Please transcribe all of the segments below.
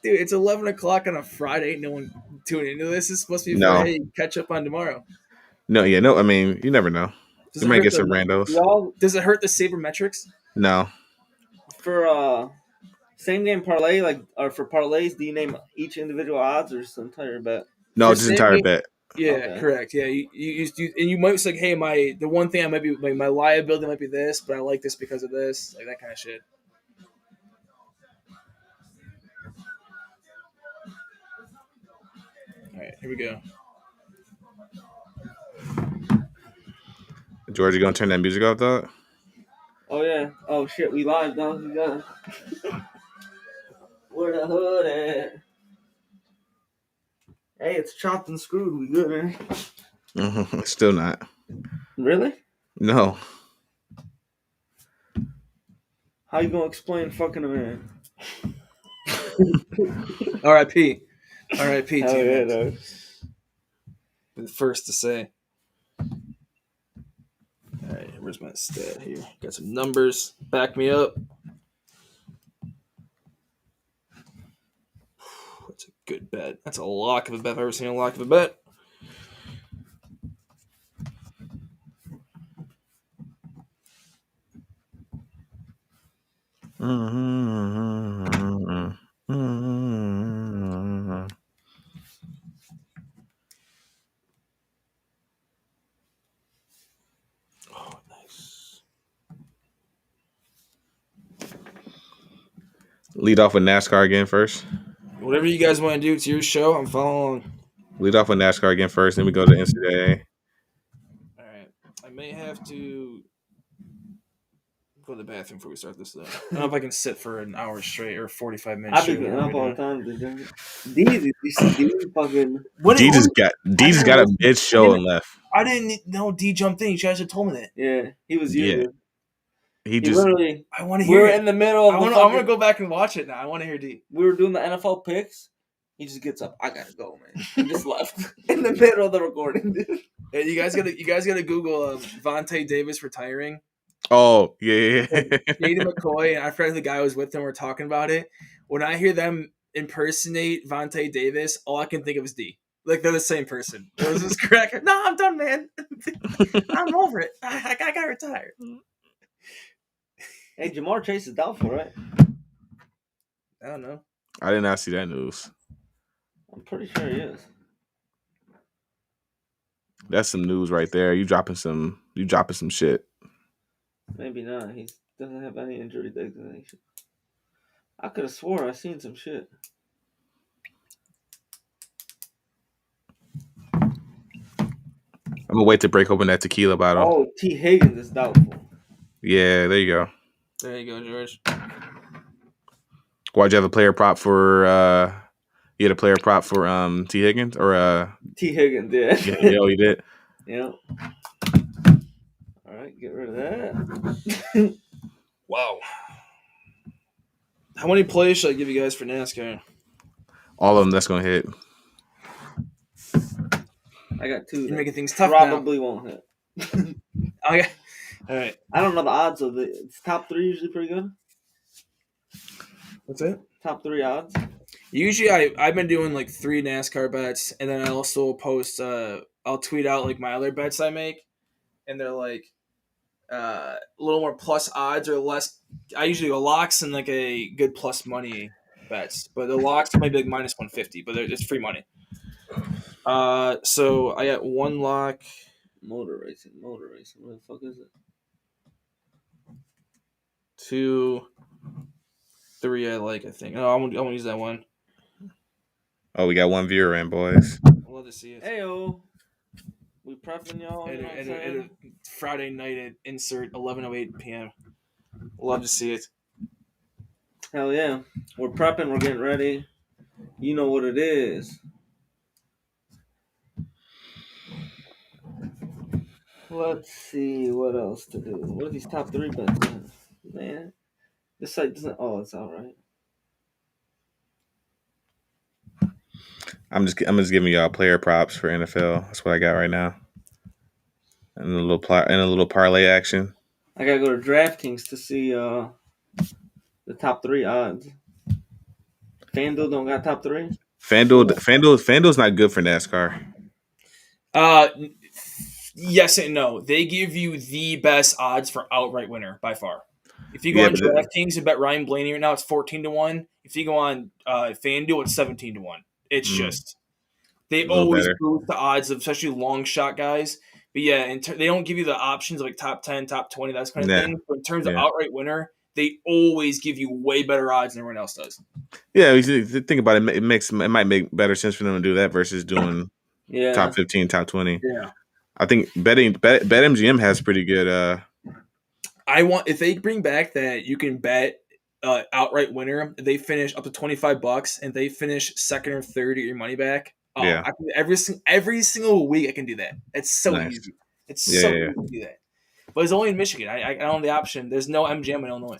Dude, it's 11 o'clock on a Friday. No one tuning into this. It's supposed to be for, No, hey, catch up on tomorrow. no, yeah, no. I mean, you never know. Does You it might hurt get the some randos. Y'all Does it hurt the sabermetrics? No, for same game parlay, like, or for parlays, do you name each individual odds or just the entire bet? no, For just same entire game, bet. yeah, Okay. correct. Yeah, you and you might say, hey, the one thing I might be like my liability might be this, but I like this because of this, like that kind of shit. All right, here we go. George, you gonna turn that music off, dog? Oh yeah. Oh shit, we live, dog. We got where the hood at? Hey, it's chopped and screwed. We good, man? Still not. Really? No. How you gonna explain fucking a man? R.I.P. R.I.P. Hell yeah, Team. dog. The first to say. All right, where's my stat here? Got some numbers. Back me up. That's a good bet. That's a lock of a bet. I've ever seen a lock of a bet. Oh, nice. Lead off with NASCAR again first. Whatever you guys want to do, it's your show. I'm following. Lead off with NASCAR again first, then we go to NCAA. All right. I may have to go to the bathroom before we start this, though. I don't know if I can sit for an hour straight or 45 minutes I've been straight. getting up all the time. D fucking. D just got a mid show and left. I didn't know D jumped in. You guys had told me that. Yeah, he was Yeah. you. He He just literally. I want to We hear were it. in the middle of I'm going to go back and watch it now. I want to hear D. We were doing the NFL picks. He just gets up. I gotta go, man. He just left in the middle of the recording, dude. Hey, you guys gotta Google Vontae Davis retiring. oh yeah. Nathan McCoy and I forgot the guy who was with them were talking about it. When I hear them impersonate Vontae Davis, all I can think of is D. Like they're the same person. It was just correct. No, I'm done, man. I'm over it. I got retired. Hey, Jamar Chase is doubtful, right? I don't know. I did not see that news. I'm pretty sure he is. That's some news right there. You dropping some shit. Maybe not. He doesn't have any injury designation. I could have swore I seen some shit. I'm gonna wait to break open that tequila bottle. Oh, T. Higgins is doubtful. Yeah, there you go. There you go, George. Why'd you have a player prop for you had a player prop for T. Higgins or T. Higgins, yeah. yeah, you did? Yeah. All right, get rid of that. Wow. How many plays should I give you guys for NASCAR? All of them that's gonna hit. I got two. You're making things tough probably won't hit. Okay. All right. I don't know the odds of it's top three usually pretty good. What's it? Top three odds. Usually, I've been doing like 3 NASCAR bets, and then I also post. I'll tweet out like my other bets I make, and they're like a little more plus odds or less. I usually go locks and like a good plus money bets, but the locks might be like minus 150, but it's free money. So I got one lock. Motor racing. What the fuck is it? 2, 3 I like, I think. Oh, I won't use that one. Oh, we got one viewer in, boys. I'd love to see it. Heyo. We prepping y'all. And Friday night at insert 11:08 p.m. Love to see it. Hell yeah. We're prepping. We're getting ready. You know what it is. Let's see what else to do. What are these top 3 bets? Man, this site doesn't. Oh, it's all right. I'm just giving y'all player props for NFL. That's what I got right now. And a little parlay action. I gotta go to DraftKings to see the top 3 odds. FanDuel don't got top 3. FanDuel's not good for NASCAR. Uh, yes and no. They give you the best odds for outright winner by far. If you go Yeah, on but DraftKings and bet Ryan Blaney right now, it's 14-1. If you go on FanDuel, it's 17-1. It's just they a little always better. boost the odds of especially long shot guys. But yeah, they don't give you the options of like top 10, top 20, that kind of Yeah, thing. But in terms of yeah, outright winner, they always give you way better odds than everyone else does. yeah. You think about it, it might make better sense for them to do that versus doing Yeah. top 15, top 20. Yeah. I think BetMGM has pretty good. I want if they bring back that you can bet outright winner, they finish up to $25 and they finish second or third, get your money back. Oh, Yeah, I can every single week I can do that. It's so nice. easy. It's Yeah, so yeah, easy to do that. But it's only in Michigan. I don't have the option. There's no MGM in Illinois.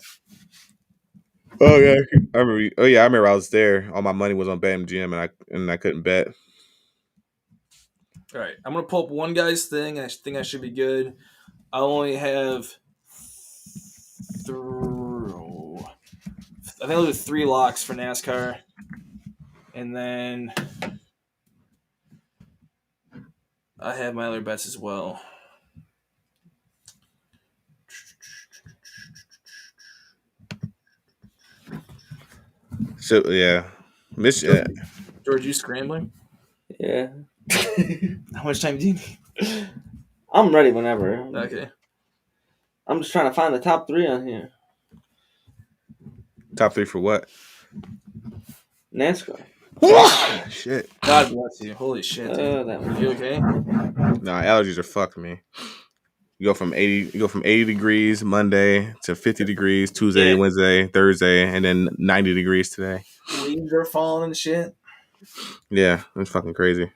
Oh yeah, I remember. Oh yeah, I remember I was there. All my money was on BetMGM, and I couldn't bet. All right, I'm gonna pull up one guy's thing. I think I should be good. I only have I think I'll do 3 locks for NASCAR, and then I have my other bets as well. So yeah, George, you scrambling? Yeah. How much time do you need? I'm ready whenever. Okay. I'm just trying to find the top 3 on here. top 3 for what? NASCAR. Shit. God bless you. Holy shit, dude. That one. You okay? Nah, allergies are fucking me. You go from 80 degrees Monday to 50 degrees Tuesday, Yeah. Wednesday, Thursday, and then 90 degrees today. Leaves are falling and shit. Yeah, it's fucking crazy.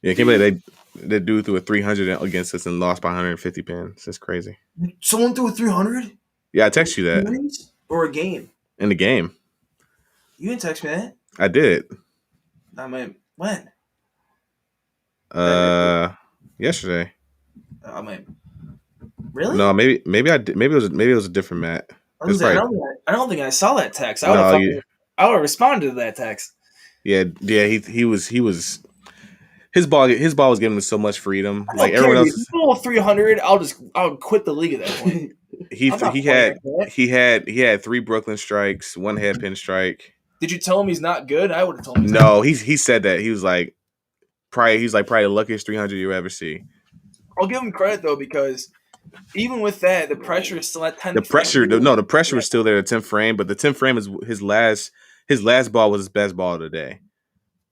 Yeah, I can't believe they dude threw a 300 against us and lost by 150 pins. That's crazy. Someone threw a 300? Yeah, I text you that Or a game? in the game. You didn't text me that. I did. I mean, when? Yesterday. I mean, really? No, maybe I did. Maybe it was a different Matt. It's I probably don't think I saw that text. I no. would have responded to that text. Yeah. He was his ball was giving him so much freedom. I Like don't care. everyone If else, you pull 300, I would quit the league at that point. he I'm not he playing had like that. he had 3 Brooklyn strikes, 1 hairpin strike. Did you tell him he's not good? I would have told him. No, he said that he was like probably the luckiest 300 you ever see. I'll give him credit though because even with that, the pressure is still at 10. The pressure was still there at 10th frame, but the 10th frame is his last ball was his best ball of the day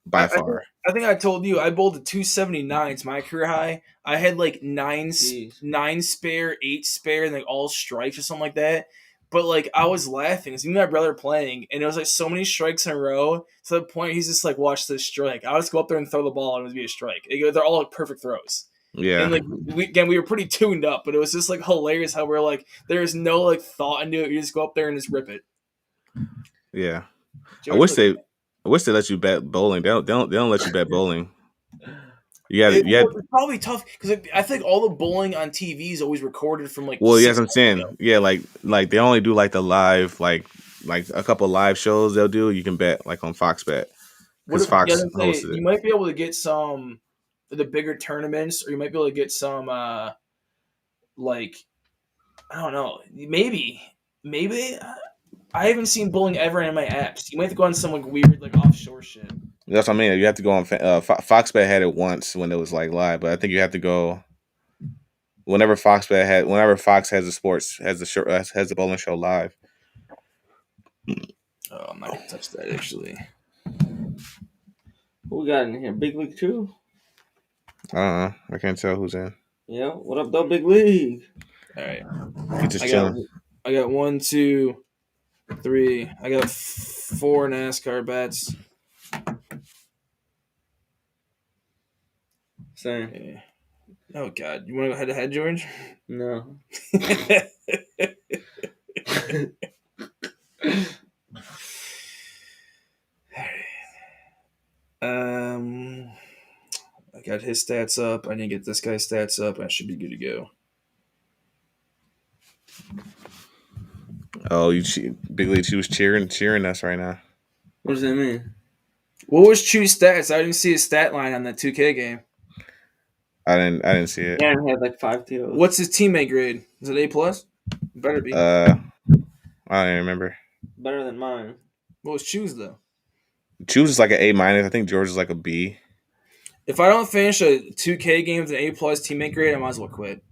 by far. I think I told you I bowled a 279. It's my career high. I had like 9 spare, 8 spare, and like all strikes or something like that. But like I was laughing because even my brother playing, and it was like so many strikes in a row to the point he's just like, "Watch this strike." I would just go up there and throw the ball, and it would be a strike. They're all like perfect throws. Yeah. And like we were pretty tuned up, but it was just like hilarious how we're like there's no like thought into it. You just go up there and just rip it. Yeah. I wish they let you bet bowling. They don't let you bet bowling. It's probably tough because I think all the bowling on TV is always recorded from like. Well, yes, I'm saying, yeah, like they only do like the live, like a couple live shows they'll do. You can bet like on Fox Bet because Fox hosted it. You might be able to get some of the bigger tournaments, or you might be able to get some like I don't know, maybe. I haven't seen bowling ever in my apps. You might have to go on some like weird like offshore shit. That's what I mean. You have to go on. Fox Bet had it once when it was like live, but I think you have to go whenever Fox has the sports has the bowling show live. Oh, I'm not gonna touch that actually. Who we got in here? Big League 2? I don't know. I can't tell who's in. Yeah. What up, though, Big League? All right. He's just chilling. I got 1, 2, 3. I got 4 NASCAR bets. Same. Okay. Oh God, you want to go head to head, George? No. I got his stats up. I need to get this guy's stats up. I should be good to go. Oh, Big League. She was cheering us right now. What does that mean? What was Chew's stats? I didn't see his stat line on that 2K game. I didn't see it. Aaron had like 5 TOs. What's his teammate grade? Is it A+? Better be. I don't even remember. Better than mine. What was Chew's though? Choose is like an A-. I think George is like a B. If I don't finish a 2K game with an A+ teammate grade, I might as well quit.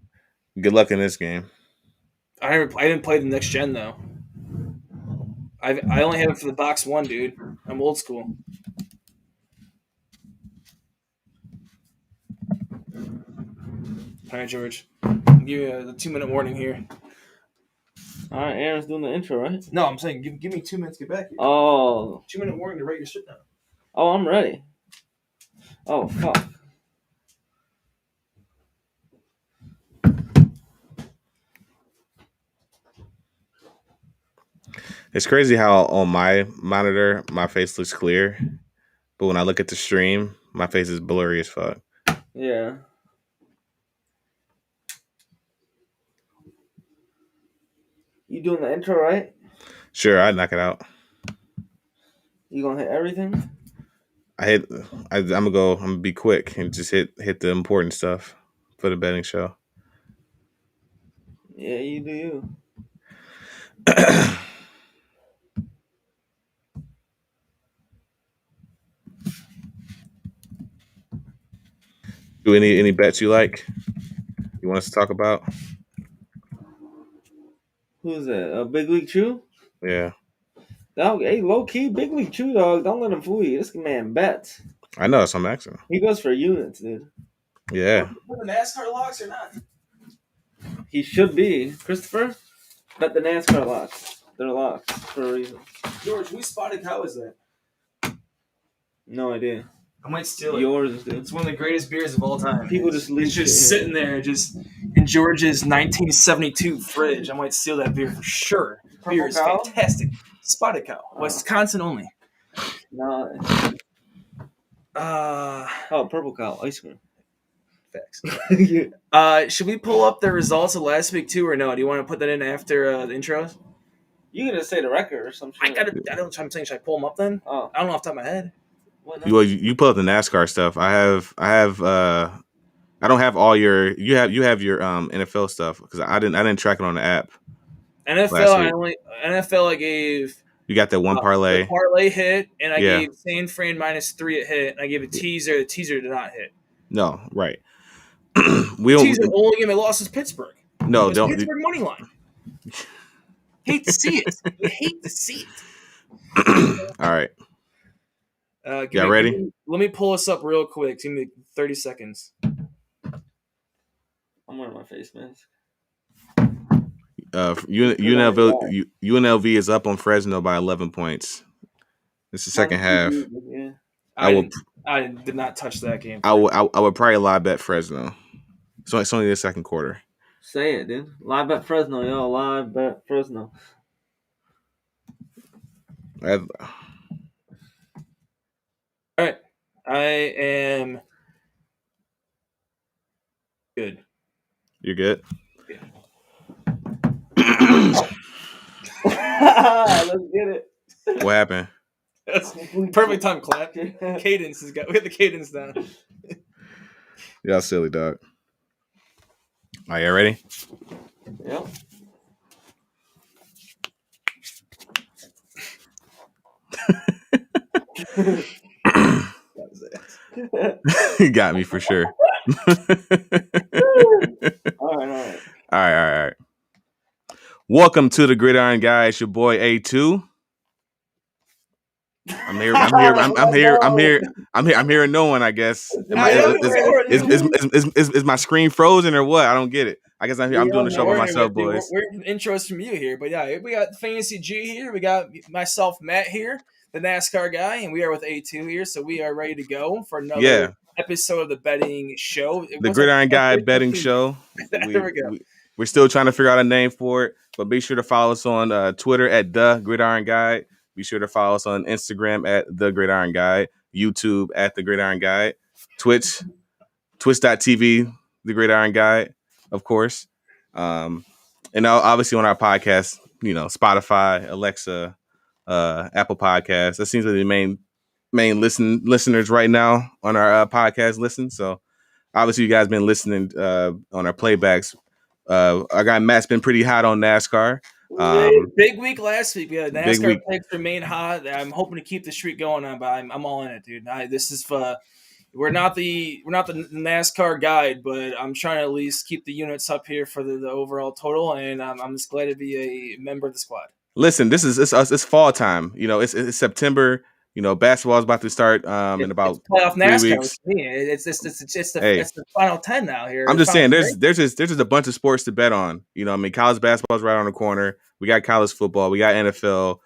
Good luck in this game. I didn't play the next gen though. I only have it for the box 1, dude. I'm old school. All right, George. I'll give you a 2-minute warning here. All right, Aaron's doing the intro, right? No, I'm saying give me 2 minutes to get back here. Oh. 2-minute warning to write your shit down. Oh, I'm ready. Oh, fuck. It's crazy how on my monitor my face looks clear, but when I look at the stream, my face is blurry as fuck. Yeah. You doing the intro, right? Sure, I'd knock it out. You gonna hit everything? I'm gonna be quick and just hit the important stuff for the betting show. Yeah, you do you. Do any bets you like? You want us to talk about? Who's that? Big League Chew? Yeah. Dog, hey, low key, Big League Chew, dog. Don't let him fool you. This man bets. I know, that's what I'm asking. He goes for units, dude. Yeah. For the NASCAR locks or not? He should be. Christopher, bet the NASCAR locks. They're locks for a reason. George, whose spotted cow is that? No idea. I might steal it. Yours, dude. It's one of the greatest beers of all time. People just leave It's just shit sitting there, just in George's 1972 fridge. I might steal that beer for sure. Beer is Cow? fantastic. Spotted cow, Wisconsin only. No. Oh, purple cow ice cream. Facts. Yeah. Should we pull up the results of last week too, or no? Do you want to put that in after the intros? You gonna say the record or some shit? I don't know what I'm saying. Should I pull them up then? Oh, I don't know off the top of my head. what? You pull up the NASCAR stuff. I don't have all your you have your NFL stuff because I didn't track it on the app. NFL I gave. You got that one parlay. The parlay hit, and I gave San Fran -3 it hit, and I gave a teaser. The teaser did not hit. No, right. Teaser only game I lost is Pittsburgh. No, don't. Pittsburgh money line. Hate to see it. You hate to see it. All right. Ready? Let me pull this up real quick. Give me 30 seconds. I'm wearing my face mask. UNLV is up on Fresno by 11 points. It's the second half. Yeah. I did not touch that game. I would probably live bet Fresno. So it's only the second quarter. Say it, dude. Live bet Fresno, yo. Live bet Fresno. All right. I am good. You're good? Let's get it. What happened? That's perfect time clap. Cadence we have the cadence down. Y'all silly, dog. Are you ready? Yep. You got me for sure. All right. Welcome to the Gridiron Guy. It's your boy A2. I'm hearing no one, I guess. Is my screen frozen or what? I don't get it. I guess I'm doing the show by myself, boys. We're intros from you here, but yeah, we got Fantasy G here. We got myself, Matt here, the NASCAR guy, and we are with A2 here, so we are ready to go for another episode of the betting show. The Gridiron Guy betting show. There we go. We're still trying to figure out a name for it, but be sure to follow us on Twitter at The Gridiron Guy. Be sure to follow us on Instagram at The Gridiron Guy, YouTube at The Gridiron Guy, twitch.tv, The Gridiron Guy, of course. And obviously on our podcast, Spotify, Alexa, Apple Podcasts. That seems to be the main listeners right now on our podcast listen. So obviously you guys been listening on our playbacks. Our guy Matt's been pretty hot on NASCAR. Big week last week. We had Big NASCAR week. picks remain hot. I'm hoping to keep the streak going on, but I'm all in it, dude. This is we're not the NASCAR guide, but I'm trying to at least keep the units up here for the overall total, and I'm just glad to be a member of the squad. Listen, it's fall time. It's September. Basketball is about to start in about playoff 3 NASCAR. weeks. It's the final 10 now here. I'm just saying, there's just a bunch of sports to bet on. College basketball is right on the corner. We got college football. We got NFL.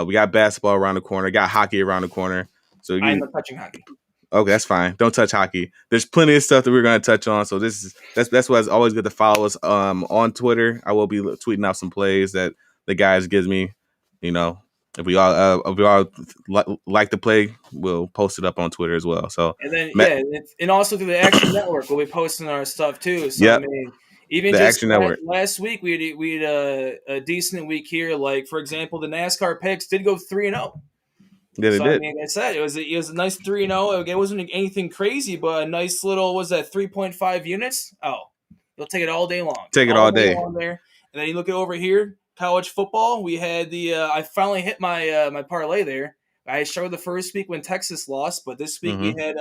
We got basketball around the corner. Got hockey around the corner. So I'm not touching hockey. Okay, that's fine. Don't touch hockey. There's plenty of stuff that we're going to touch on. So that's why it's always good to follow us on Twitter. I will be tweeting out some plays that the guys gives me. If we all like to play, we'll post it up on Twitter as well. So and then and also through the Action Network, we'll be posting our stuff too. So yep. Even the just Action Network. Last week we had a decent week here. Like for example, the NASCAR picks did go 3-0. Yeah, they did. Like I said, it was a nice 3-0. It wasn't anything crazy, but a nice little 3.5 units. Oh, you'll take it all day long. Take it all day. There. And then you look at over here, college football. We had I finally hit my my parlay there. I showed the first week when Texas lost, but this week we had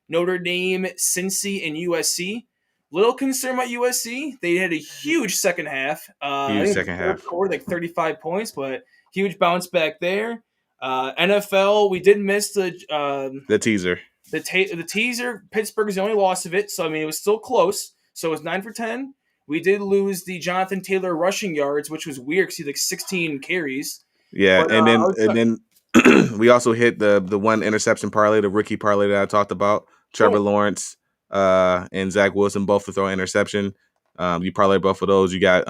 Notre Dame, Cincy, and USC. Little concern about USC. They had a huge second half. Huge second half. Scored like 35 points, but huge bounce back there. NFL, we did miss the teaser. The teaser. Pittsburgh is the only loss of it, so it was still close. So it was 9 for 10. We did lose the Jonathan Taylor rushing yards, which was weird because he had 16 carries. Yeah, but, and then we also hit the one interception parlay, the rookie parlay that I talked about. Trevor Lawrence and Zach Wilson both to throw an interception. You parlay both of those. You got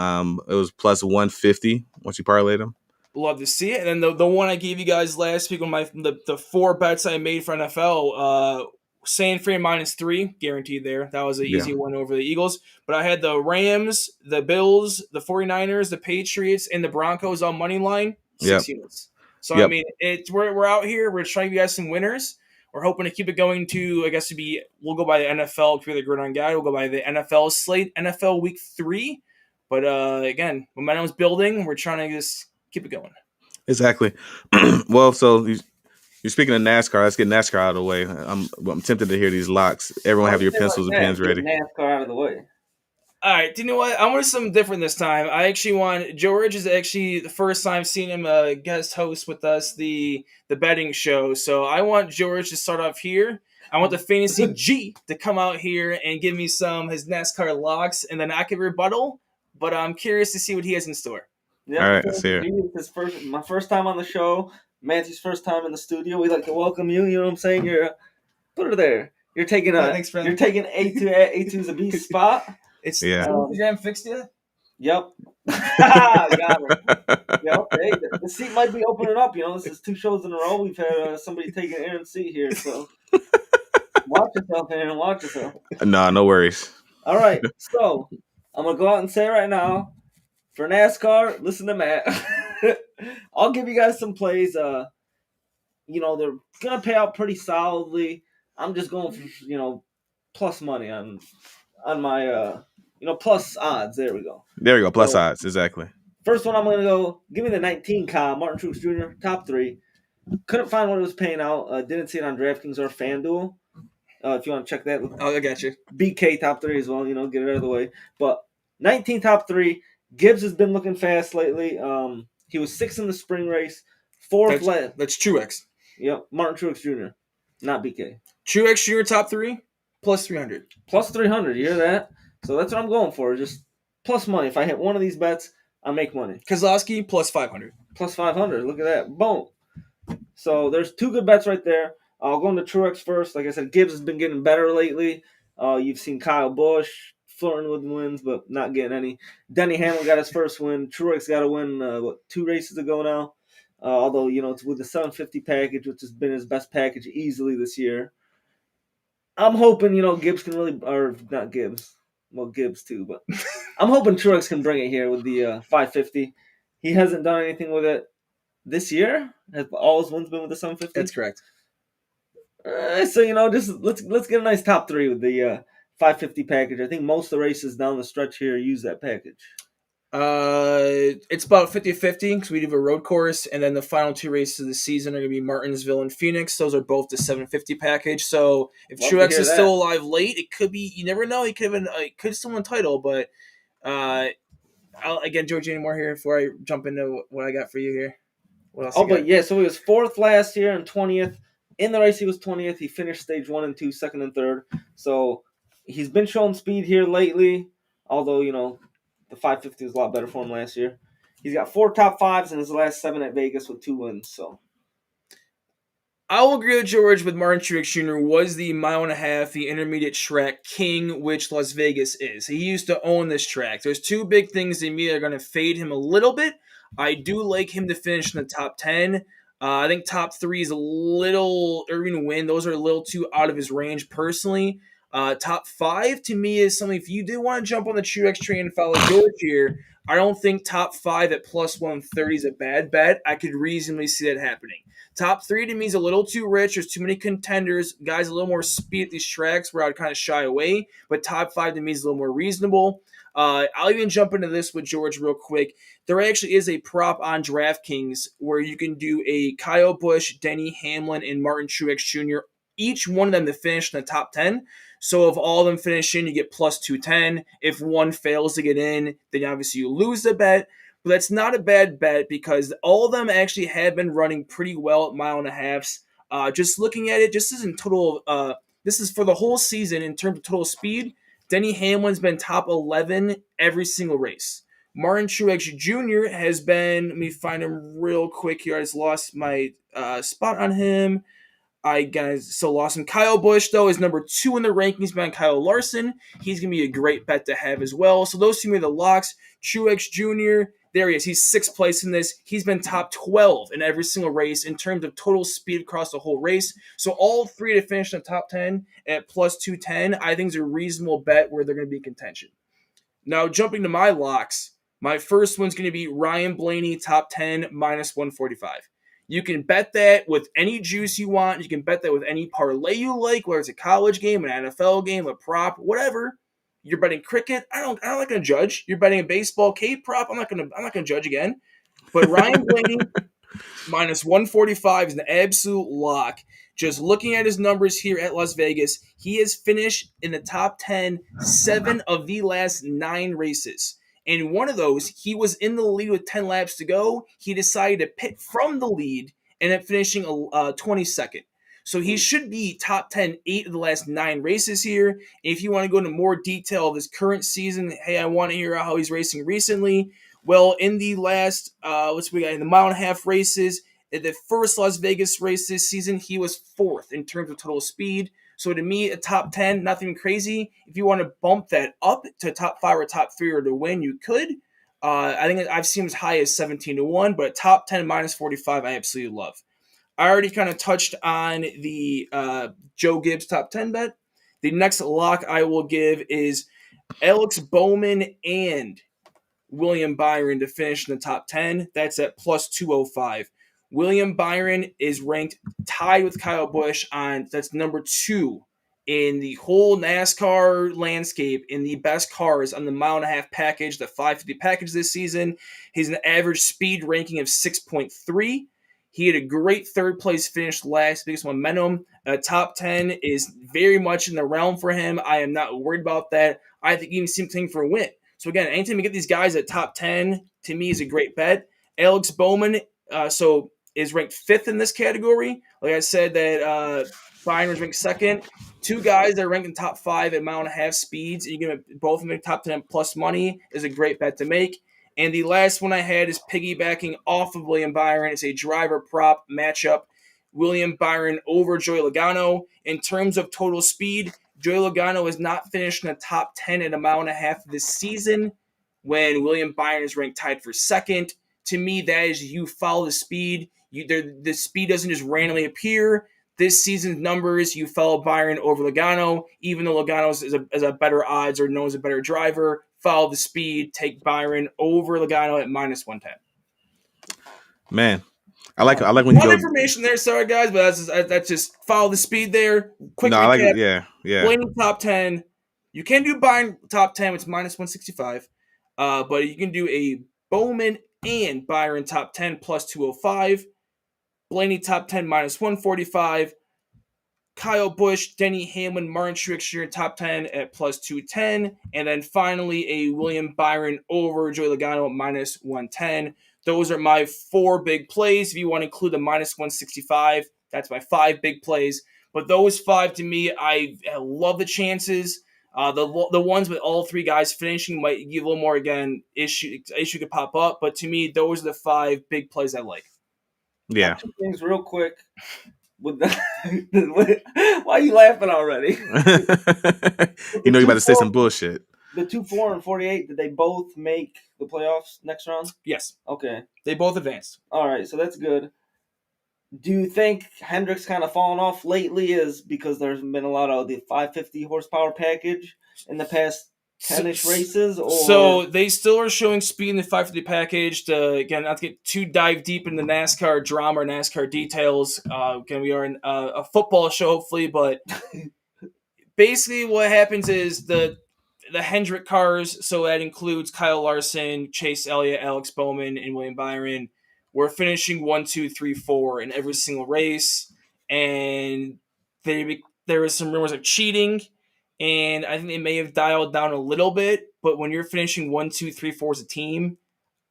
it was plus 150 once you parlayed them. Love to see it. And then the one I gave you guys last week on the 4 bets I made for NFL, San Fran -3, guaranteed there. That was an easy one over the Eagles. But I had the Rams, the Bills, the 49ers, the Patriots, and the Broncos on money line, 6 units. So, we're out here. We're trying to give you guys some winners. We're hoping to keep it going to, I guess, we'll go by the NFL, the Gridiron Guide. We'll go by the NFL slate, NFL Week 3. But, again, momentum's building. We're trying to just keep it going. Exactly. Well, so you're speaking of NASCAR. Let's get NASCAR out of the way. I'm tempted to hear these locks. Everyone have your pencils and pens ready. NASCAR out of the way. All right. Do you know what? I want something different this time. I actually want George is actually the first time seeing him guest host with us the betting show. So I want George to start off here. I want the Fantasy G to come out here and give me his NASCAR locks, and then I can rebuttal. But I'm curious to see what he has in store. Yep, all right, let's hear it. My first time on the show. Matthew's first time in the studio. We'd like to welcome you. You know what I'm saying? Put her there. You're taking you're taking A2's a B spot. It's Instagram fixed yet? Yep. Got her. Yep. Hey, the seat might be opening up. This is 2 shows in a row. We've had somebody taking Aaron's seat here. So watch yourself, Aaron. Watch yourself. No worries. All right. So I'm gonna go out and say right now. For NASCAR, listen to Matt. I'll give you guys some plays. They're gonna pay out pretty solidly. I'm just going for plus money on my plus odds. There we go. Plus odds, exactly. First one, I'm gonna go. Give me the 19 car Martin Truex Jr. top 3. Couldn't find what it was paying out. Didn't see it on DraftKings or FanDuel. If you want to check that. Oh, I got you. BK top 3 as well. Get it out of the way. But 19 top 3. Gibbs has been looking fast lately. He was 6th in the spring race, 4th last. That's Truex. Yep, Martin Truex Jr., not BK. Truex Jr. top 3, plus 300. Plus 300, you hear that? So that's what I'm going for, just plus money. If I hit one of these bets, I make money. Kozlowski, plus 500. Plus 500, look at that. Boom. So there's 2 good bets right there. I'll go into Truex first. Like I said, Gibbs has been getting better lately. You've seen Kyle Busch flirting with wins, but not getting any. Denny Hamlin got his first win. Truex got a win, 2 races ago now. Although, it's with the 750 package, which has been his best package easily this year. I'm hoping, Gibbs can really, or not Gibbs. Well, Gibbs too, but I'm hoping Truex can bring it here with the 550. He hasn't done anything with it this year. Has all his wins been with the 750? That's correct. So just let's get a nice top three with the 550 package. I think most of the races down the stretch here use that package. It's about 50-50 because we do a road course, and then the final two races of the season are going to be Martinsville and Phoenix. Those are both the 750 package. So if Truex is still alive late, it could be. You never know. He could have been. It could still win title, but again, George, any more here before I jump into what I got for you here? What else? But yeah, so he was 4th last year and 20th. In the race, he was 20th. He finished stage 1 and 2, 2nd and 3rd. So he's been showing speed here lately, although, the 550 was a lot better for him last year. He's got 4 top 5s in his last 7 at Vegas with 2 wins. So I will agree with George with Martin Truex Jr. was the mile and a half, the intermediate track king, which Las Vegas is. He used to own this track. There's two big things in me that are going to fade him a little bit. I do like him to finish in the top 10. I think top 3 is a little, or even win. Those are a little too out of his range personally. Top 5 to me is something, if you do want to jump on the Truex train and follow George here, I don't think top 5 at plus 130 is a bad bet. I could reasonably see that happening. Top 3 to me is a little too rich. There's too many contenders. Guys, a little more speed at these tracks where I'd kind of shy away. But top 5 to me is a little more reasonable. I'll even jump into this with George real quick. There actually is a prop on DraftKings where you can do a Kyle Busch, Denny Hamlin, and Martin Truex Jr., each one of them to finish in the top 10. So if all of them finish in, you get plus 210. If one fails to get in, then obviously you lose the bet. But that's not a bad bet because all of them actually have been running pretty well at mile and a halves. Just looking at it, just as in total, this is for the whole season in terms of total speed. Denny Hamlin's been top 11 every single race. Martin Truex Jr. has been, let me find him real quick here. I just lost my spot on him. Lost him. Kyle Busch, though, is number 2 in the rankings behind Kyle Larson. He's going to be a great bet to have as well. So those two are the locks. Truex Jr., there he is. He's 6th place in this. He's been top 12 in every single race in terms of total speed across the whole race. So all 3 to finish in the top 10 at plus 210, I think is a reasonable bet where they're going to be in contention. Now, jumping to my locks, my first one's going to be Ryan Blaney, top 10, minus 145. You can bet that with any juice you want. You can bet that with any parlay you like, whether it's a college game, an NFL game, a prop, whatever. You're betting cricket. I'm not going to judge. You're betting a baseball K prop. I'm not going to judge again. But Ryan Blaney minus 145 is an absolute lock. Just looking at his numbers here at Las Vegas, he has finished in the top 10 7 of the last 9 races. And one of those, he was in the lead with 10 laps to go. He decided to pit from the lead and then finishing 22nd. So he should be top 10 8 of the last 9 races here. If you want to go into more detail of this current season, hey, I want to hear how he's racing recently. Well, in the last, in the mile and a half races, in the first Las Vegas race this season, he was 4th in terms of total speed. So to me, a top 10, nothing crazy. If you want to bump that up to top 5 or top 3 or to win, you could. I think I've seen as high as 17-1, but top 10 minus 45, I absolutely love. I already kind of touched on the Joe Gibbs top 10 bet. The next lock I will give is Alex Bowman and William Byron to finish in the top 10. That's at plus 205. William Byron is ranked tied with Kyle Busch that's number 2 in the whole NASCAR landscape in the best cars on the mile and a half package, the 550 package this season. He's an average speed ranking of 6.3. He had a great 3rd place finish last, biggest momentum. Top 10 is very much in the realm for him. I am not worried about that. I think even same thing for a win. So again, anytime you get these guys at top 10, to me is a great bet. Alex Bowman, is ranked 5th in this category. Like I said, that Byron was ranked 2nd. 2 guys that are ranked in top 5 at mile and a half speeds. And you get both of them top 10 plus money is a great bet to make. And the last one I had is piggybacking off of William Byron. It's a driver prop matchup. William Byron over Joey Logano. In terms of total speed, Joey Logano has not finished in the top 10 at a mile and a half this season when William Byron is ranked tied for 2nd. To me, that is you follow the speed. The speed doesn't just randomly appear. This season's numbers, you follow Byron over Logano, even though Logano is a better odds or known as a better driver. Follow the speed, take Byron over Logano at minus 110. Man, I like when A you lot of go. information there, sorry guys, but that's just follow the speed there. Quick No, I like recap: it. Yeah. Blaney top 10. You can do Byron top 10, it's minus 165. But you can do a Bowman and Byron top 10 plus 205. Blaney top 10 minus 145. Kyle Busch, Denny Hamlin, Martin Truex Jr. top 10 at plus 210. And then finally a William Byron over Joey Logano at minus 110. Those are my 4 big plays. If you want to include the minus 165, that's my 5 big plays. But those 5 to me, I love the chances. The ones with all 3 guys finishing might give a little more, again, issue could pop up. But to me, those are the 5 big plays I like. Yeah. 2 things real quick. With why are you laughing already? You know you about to say some bullshit. The 2-4 and 48, did they both make the playoffs next round? Yes. Okay. They both advanced. All right, so that's good. Do you think Hendrick's kind of fallen off lately is because there's been a lot of the 550 horsepower package in the past 10-ish races? Or... So they still are showing speed in the 550 package. Again, not to get too dive deep into NASCAR drama or NASCAR details. Again, we are in a football show, hopefully, but basically what happens is the Hendrick cars, so that includes Kyle Larson, Chase Elliott, Alex Bowman, and William Byron, we're finishing 1, 2, 3, 4 in every single race, and there was some rumors of cheating. And I think they may have dialed down a little bit, but when you're finishing 1, 2, 3, 4 as a team,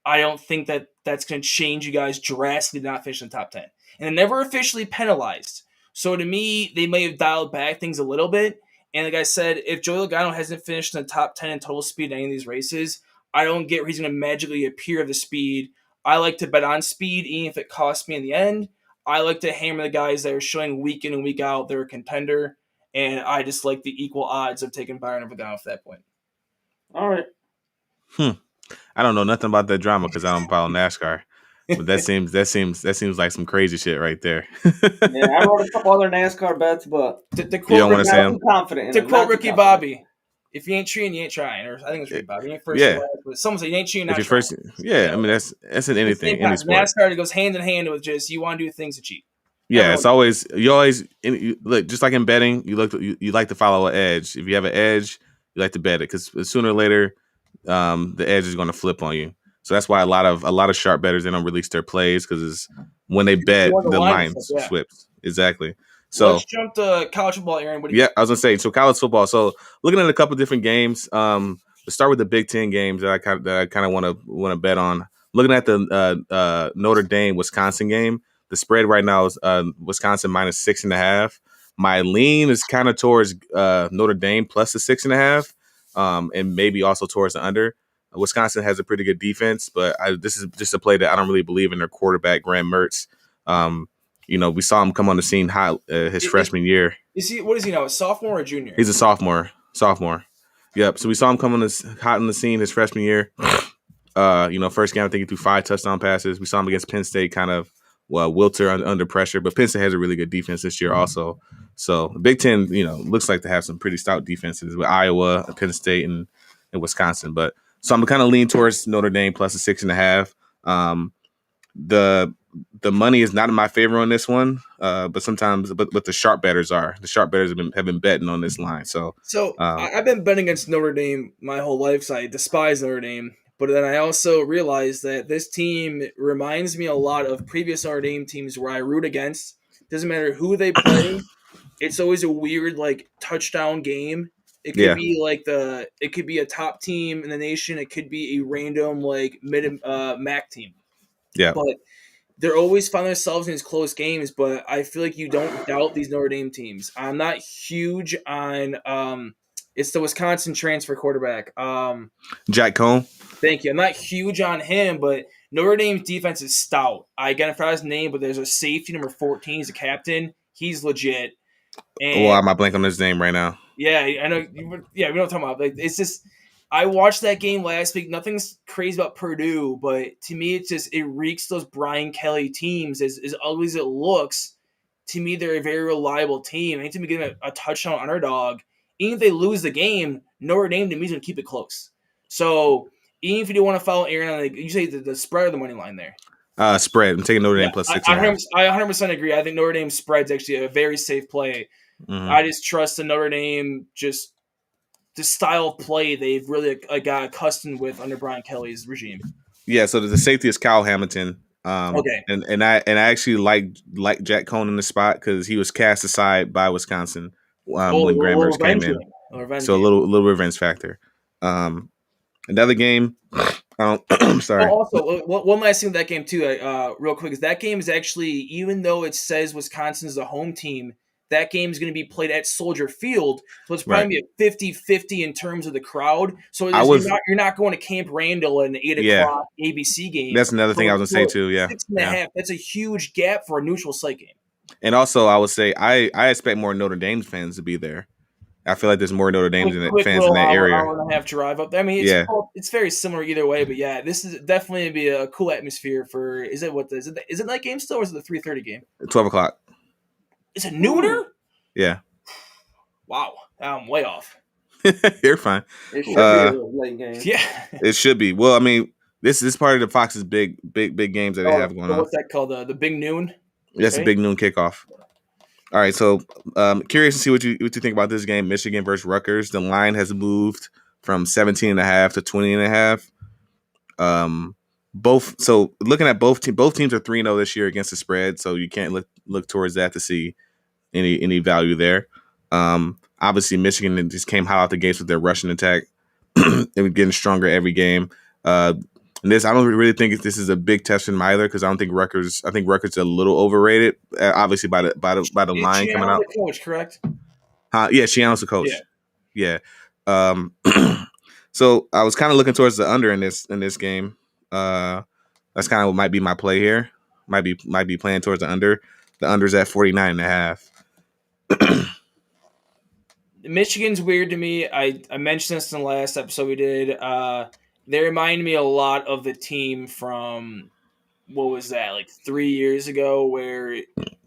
I don't think that's going to change you guys drastically to not finish in the top 10. And they're never officially penalized. So to me, they may have dialed back things a little bit. And like I said, if Joey Logano hasn't finished in the top 10 in total speed in any of these races, I don't get where he's going to magically appear the speed. I like to bet on speed, even if it costs me in the end. I like to hammer the guys that are showing week in and week out they're a contender. And I just like the equal odds of taking Byron over Logano at that point. All right. I don't know nothing about that drama because I don't follow NASCAR. But that seems like some crazy shit right there. Yeah, I wrote a couple other NASCAR bets, but you don't want to say them. Confident. To quote Ricky Bobby, if you ain't treating, you ain't trying. Or I think it's Ricky Bobby. You ain't first. Yeah. But someone said you ain't treating, not If you're trying. first, yeah, I mean that's in anything, any sport. NASCAR goes hand in hand with just you want to do things to cheat. Yeah, Everyone. it's always look just like in betting. You like to follow an edge. If you have an edge, you like to bet it because sooner or later, the edge is going to flip on you. So that's why a lot of sharp bettors, they don't release their plays because when they bet, the line flips. Exactly. So let's jump to college football, Aaron. I was gonna say so college football. So looking at a couple different games. Let's start with the Big Ten games that I kind of want to bet on. Looking at the Notre Dame Wisconsin game. The spread right now is Wisconsin minus 6.5. My lean is kind of towards Notre Dame plus the 6.5, and maybe also towards the under. Wisconsin has a pretty good defense, but this is just a play that I don't really believe in their quarterback, Graham Mertz. We saw him come on the scene hot his freshman year. What is he now? A sophomore or a junior? He's a sophomore. Yep. So we saw him come on hot on the scene his freshman year. First game I think he threw 5 touchdown passes. We saw him against Penn State kind of wilter under pressure, but Penn State has a really good defense this year also. So Big Ten, looks like to have some pretty stout defenses with Iowa, Penn State, and Wisconsin. But so I'm kind of leaning towards Notre Dame plus the 6.5. The money is not in my favor on this one, but the sharp bettors are. The sharp bettors have been betting on this line. So I've been betting against Notre Dame my whole life. So I despise Notre Dame. But then I also realized that this team reminds me a lot of previous Notre Dame teams where I root against. Doesn't matter who they play. It's always a weird touchdown game. It could be it could be a top team in the nation. It could be a random mid MAC team. Yeah. But they're always find themselves in these close games. But I feel like you don't doubt these Notre Dame teams. I'm not huge on it's the Wisconsin transfer quarterback. Jack Cohn. Thank you. I'm not huge on him, but Notre Dame's defense is stout. I can't forget his name, but there's a safety number 14. He's a captain. He's legit. And, I'm not blanking on his name right now. Yeah, I know. Yeah, we don't talk about it's just. I watched that game last week. Nothing's crazy about Purdue, but to me, it reeks those Brian Kelly teams. As ugly as it looks, to me, they're a very reliable team. Anytime you give them a touchdown underdog, even if they lose the game, Notre Dame to me is going to keep it close. So even if you don't want to follow Aaron on, you say the spread or the money line there. Spread. I'm taking Notre Dame Yeah, plus I 6.5. 100% agree. I think Notre Dame spread's actually a very safe play. Mm-hmm. I just trust the Notre Dame just the style of play they've really got accustomed with under Brian Kelly's regime. Yeah, so the safety is Kyle Hamilton. Okay. And I actually like Jack Cohn in the spot because he was cast aside by Wisconsin when Graham came in. So a little revenge factor. Another game. I'm sorry. Also, one last thing with that game too, real quick, is that game is actually, even though it says Wisconsin's the home team, that game is going to be played at Soldier Field, so it's probably going to be a 50-50 in terms of the crowd. So you're not going to Camp Randall at an 8 o'clock ABC game. That's another thing I was going to say too. Yeah, 6.5. That's a huge gap for a neutral site game. And also, I would say I expect more Notre Dame fans to be there. I feel like there's more Notre Dame fans in that area. Hour and a half drive up there. I mean, it's very similar either way, but yeah, this is definitely going to be a cool atmosphere for. Is it that game still, or is it the 3:30 game? 12 o'clock. It's a nooner? Yeah. Wow. I'm way off. You're fine. It should be a late game. Yeah. It should be. Well, I mean, this is part of the Fox's big games that they have going on. What's that called? The big noon? That's a big noon kickoff. All right, so curious to see what you think about this game, Michigan versus Rutgers. The line has moved from 17.5 to 20.5. So looking at both teams are 3-0 this year against the spread, so you can't look towards that to see any value there. Obviously, Michigan just came hot out the gates with their rushing attack. They were getting stronger every game. And I don't really think this is a big test for them either because I don't think Rutgers. I think Rutgers is a little overrated, obviously by the line coming out. The coach, correct? Yeah, Shiano's the coach. Yeah. So I was kind of looking towards the under in this game. That's kind of what might be my play here. Might be playing towards the under. The under's at 49.5. Michigan's weird to me. I mentioned this in the last episode we did. They remind me a lot of the team from, what was that, like 3 years ago, where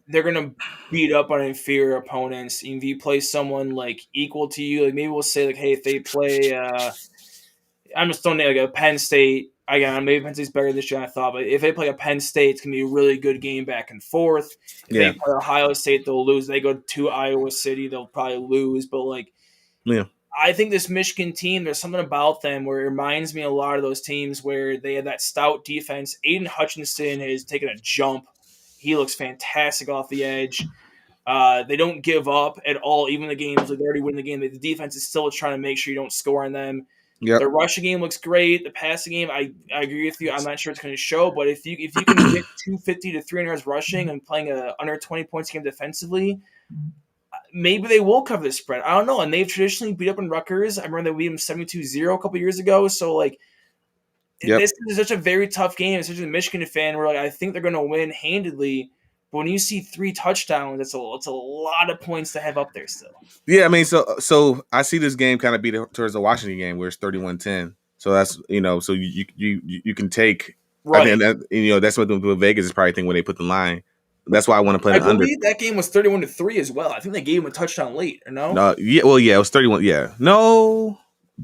they're going to beat up on inferior opponents. If you play someone like equal to you, like maybe we'll say like, hey, if they play, I'm just throwing like a Penn State. Again, maybe Penn State's better this year than I thought, but if they play a Penn State, it's going to be a really good game back and forth. If they play Ohio State, they'll lose. They go to Iowa City, they'll probably lose. But I think this Michigan team, there's something about them where it reminds me a lot of those teams where they have that stout defense. Aiden Hutchinson has taken a jump. He looks fantastic off the edge. They don't give up at all, even the games like they already win the game. The defense is still trying to make sure you don't score on them. Yep. The rushing game looks great. The passing game, I agree with you. I'm not sure it's going to show, but if you can get 250 to 300 yards rushing and playing a under 20 points game defensively, maybe they will cover the spread. I don't know. And they've traditionally beat up on Rutgers. I remember they beat them 72-0 a couple years ago. So, this is such a very tough game, especially a Michigan fan, where I think they're going to win handedly. But when you see 3 touchdowns, it's a lot of points to have up there still. Yeah, I mean, so I see this game kind of beat towards the Washington game where it's 31-10. So that's so you can take right. I think that, that's what the Vegas is probably thinking when they put the line. That's why I want to play the under. I believe that game was 31-3 as well. I think they gave him a touchdown late, or no? No, yeah, well, yeah, it was 31. Yeah, no,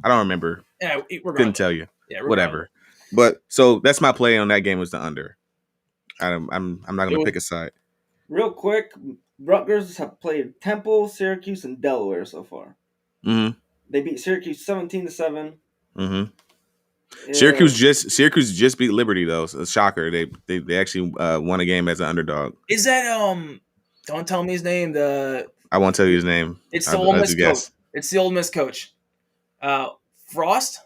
I don't remember. Yeah, couldn't tell you. Yeah, whatever. But so that's my play on that game was the under. I'm not going to pick a side. Real quick, Rutgers have played Temple, Syracuse, and Delaware so far. Mm-hmm. They beat Syracuse 17-7. Mm-hmm. Yeah. Syracuse just beat Liberty though. So it's a shocker. They actually won a game as an underdog. Is that Don't tell me his name. I won't tell you his name. It's the Ole Miss coach. It's the Ole Miss coach. Frost?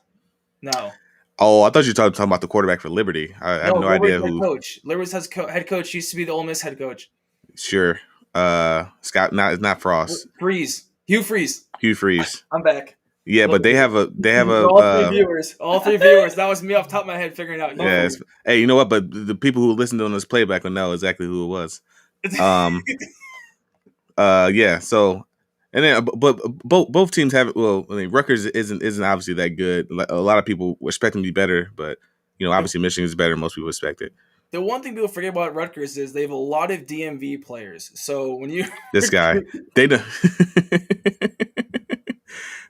No. Oh, I thought you were talking about the quarterback for Liberty. I have no idea who. Coach. Liberty's head coach used to be the Ole Miss head coach. Sure. Scott. It's not Frost. Freeze. Hugh Freeze. I'm back. Yeah, but they have a all three viewers. That was me off the top of my head figuring out. Yes. Hey, you know what? But the people who listened to this playback will know exactly who it was. Yeah. So, and then, but both teams have. Well, I mean, Rutgers isn't obviously that good. A lot of people expect them to be better, but obviously Michigan is better than most people expect it. The one thing people forget about Rutgers is they have a lot of DMV players. So when you this guy, they don't.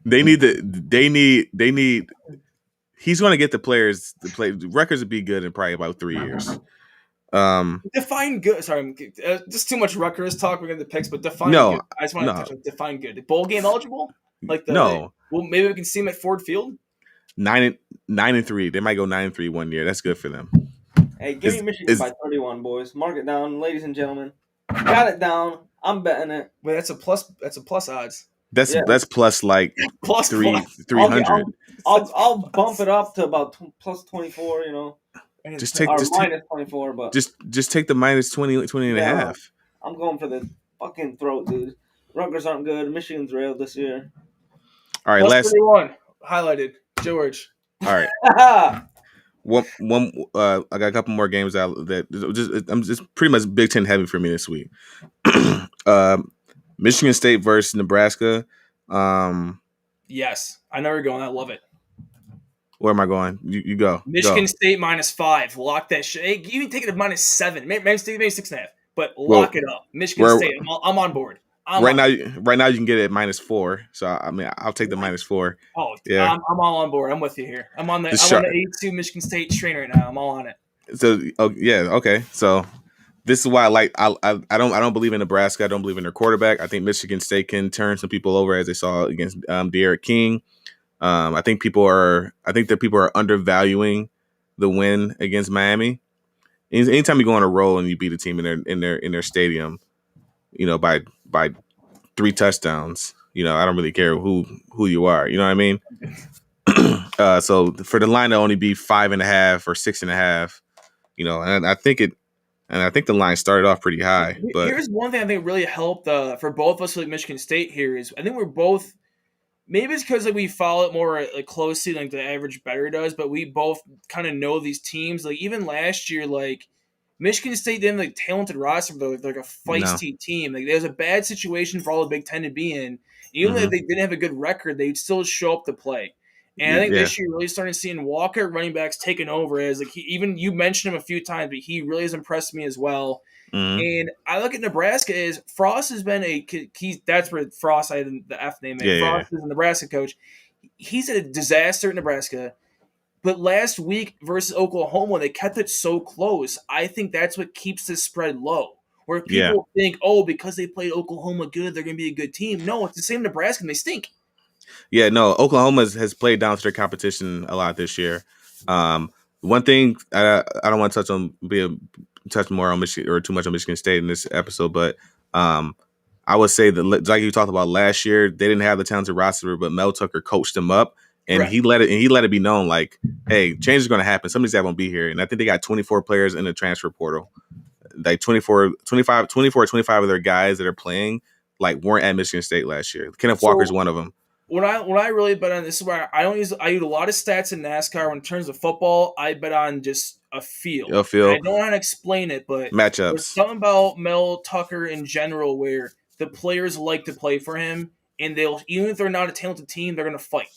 They need. He's going to get the players to play. Rutgers would be good in probably about 3 years. Define good. Sorry, just too much Rutgers talk. We're going to the picks, but define good. No, I just want to no, touch on define good. Bowl game eligible? Like no. well, maybe we can see them at Ford Field. 9-3. They might go 9-3 one year. That's good for them. Hey, give me Michigan by 31, boys. Mark it down, ladies and gentlemen. Got it down. I'm betting it. Wait, that's a plus odds. That's plus like plus 300. I'll bump it up to about plus 24. Just minus 24, but just take the minus 20 and a half. I'm going for the fucking throat, dude. Rutgers aren't good. Michigan's railed this year. All right, last 31 highlighted George. All right. One. I got a couple more games out that I'm just pretty much Big Ten heavy for me this week. Michigan State versus Nebraska. Yes, I know where you're going. I love it. Where am I going? You go. Michigan State -5. Lock that shit. Hey, you can take it to -7. Maybe 6.5. But lock it up. Michigan State. I'm on board. Right now you can get it at -4. So I mean, I'll take the -4. Oh yeah, I'm all on board. I'm with you here. I'm on the A2 Michigan State train right now. I'm all on it. So okay. So this is why I don't believe in Nebraska. I don't believe in their quarterback. I think Michigan State can turn some people over as they saw against De'Aaron King. I think that people are undervaluing the win against Miami. Anytime you go on a roll and you beat a team in their stadium, by 3 touchdowns, I don't really care who you are. You know what I mean? So for the line to only be 5.5 or 6.5, and I think the line started off pretty high. But here's one thing I think really helped for both of us with Michigan State here is I think we're both. Maybe it's because we follow it more closely like the average bettor does, but we both kind of know these teams. Like even last year, like Michigan State didn't have talented roster, but like a feisty team. Like there was a bad situation for all the Big Ten to be in. Even if they didn't have a good record, they'd still show up to play. And I think this year really starting seeing Walker running backs taking over as like you mentioned him a few times, but he really has impressed me as well. And I look at Nebraska as Frost has been that's where Frost, I had the F name. Frost is a Nebraska coach. He's a disaster at Nebraska. But last week versus Oklahoma, they kept it so close. I think that's what keeps the spread low. Where people think, because they played Oklahoma good, they're going to be a good team. No, it's the same Nebraska, and they stink. Yeah, no, Oklahoma has played down to their competition a lot this year. One thing I don't want to touch more on Michigan or too much on Michigan State in this episode, but I would say that like you talked about last year, they didn't have the talented roster, but Mel Tucker coached them up, and he let it be known like, hey, change is going to happen. Some of these guys won't be here, and I think they got 24 players in the transfer portal, like 25 of their guys that are playing weren't at Michigan State last year. Kenneth Walker is one of them. When I really bet on this is where I use a lot of stats in NASCAR. When in terms of football, I bet on just a field. I don't know how to explain it, but matchups. There's something about Mel Tucker in general where the players like to play for him, and even if they're not a talented team, they're going to fight.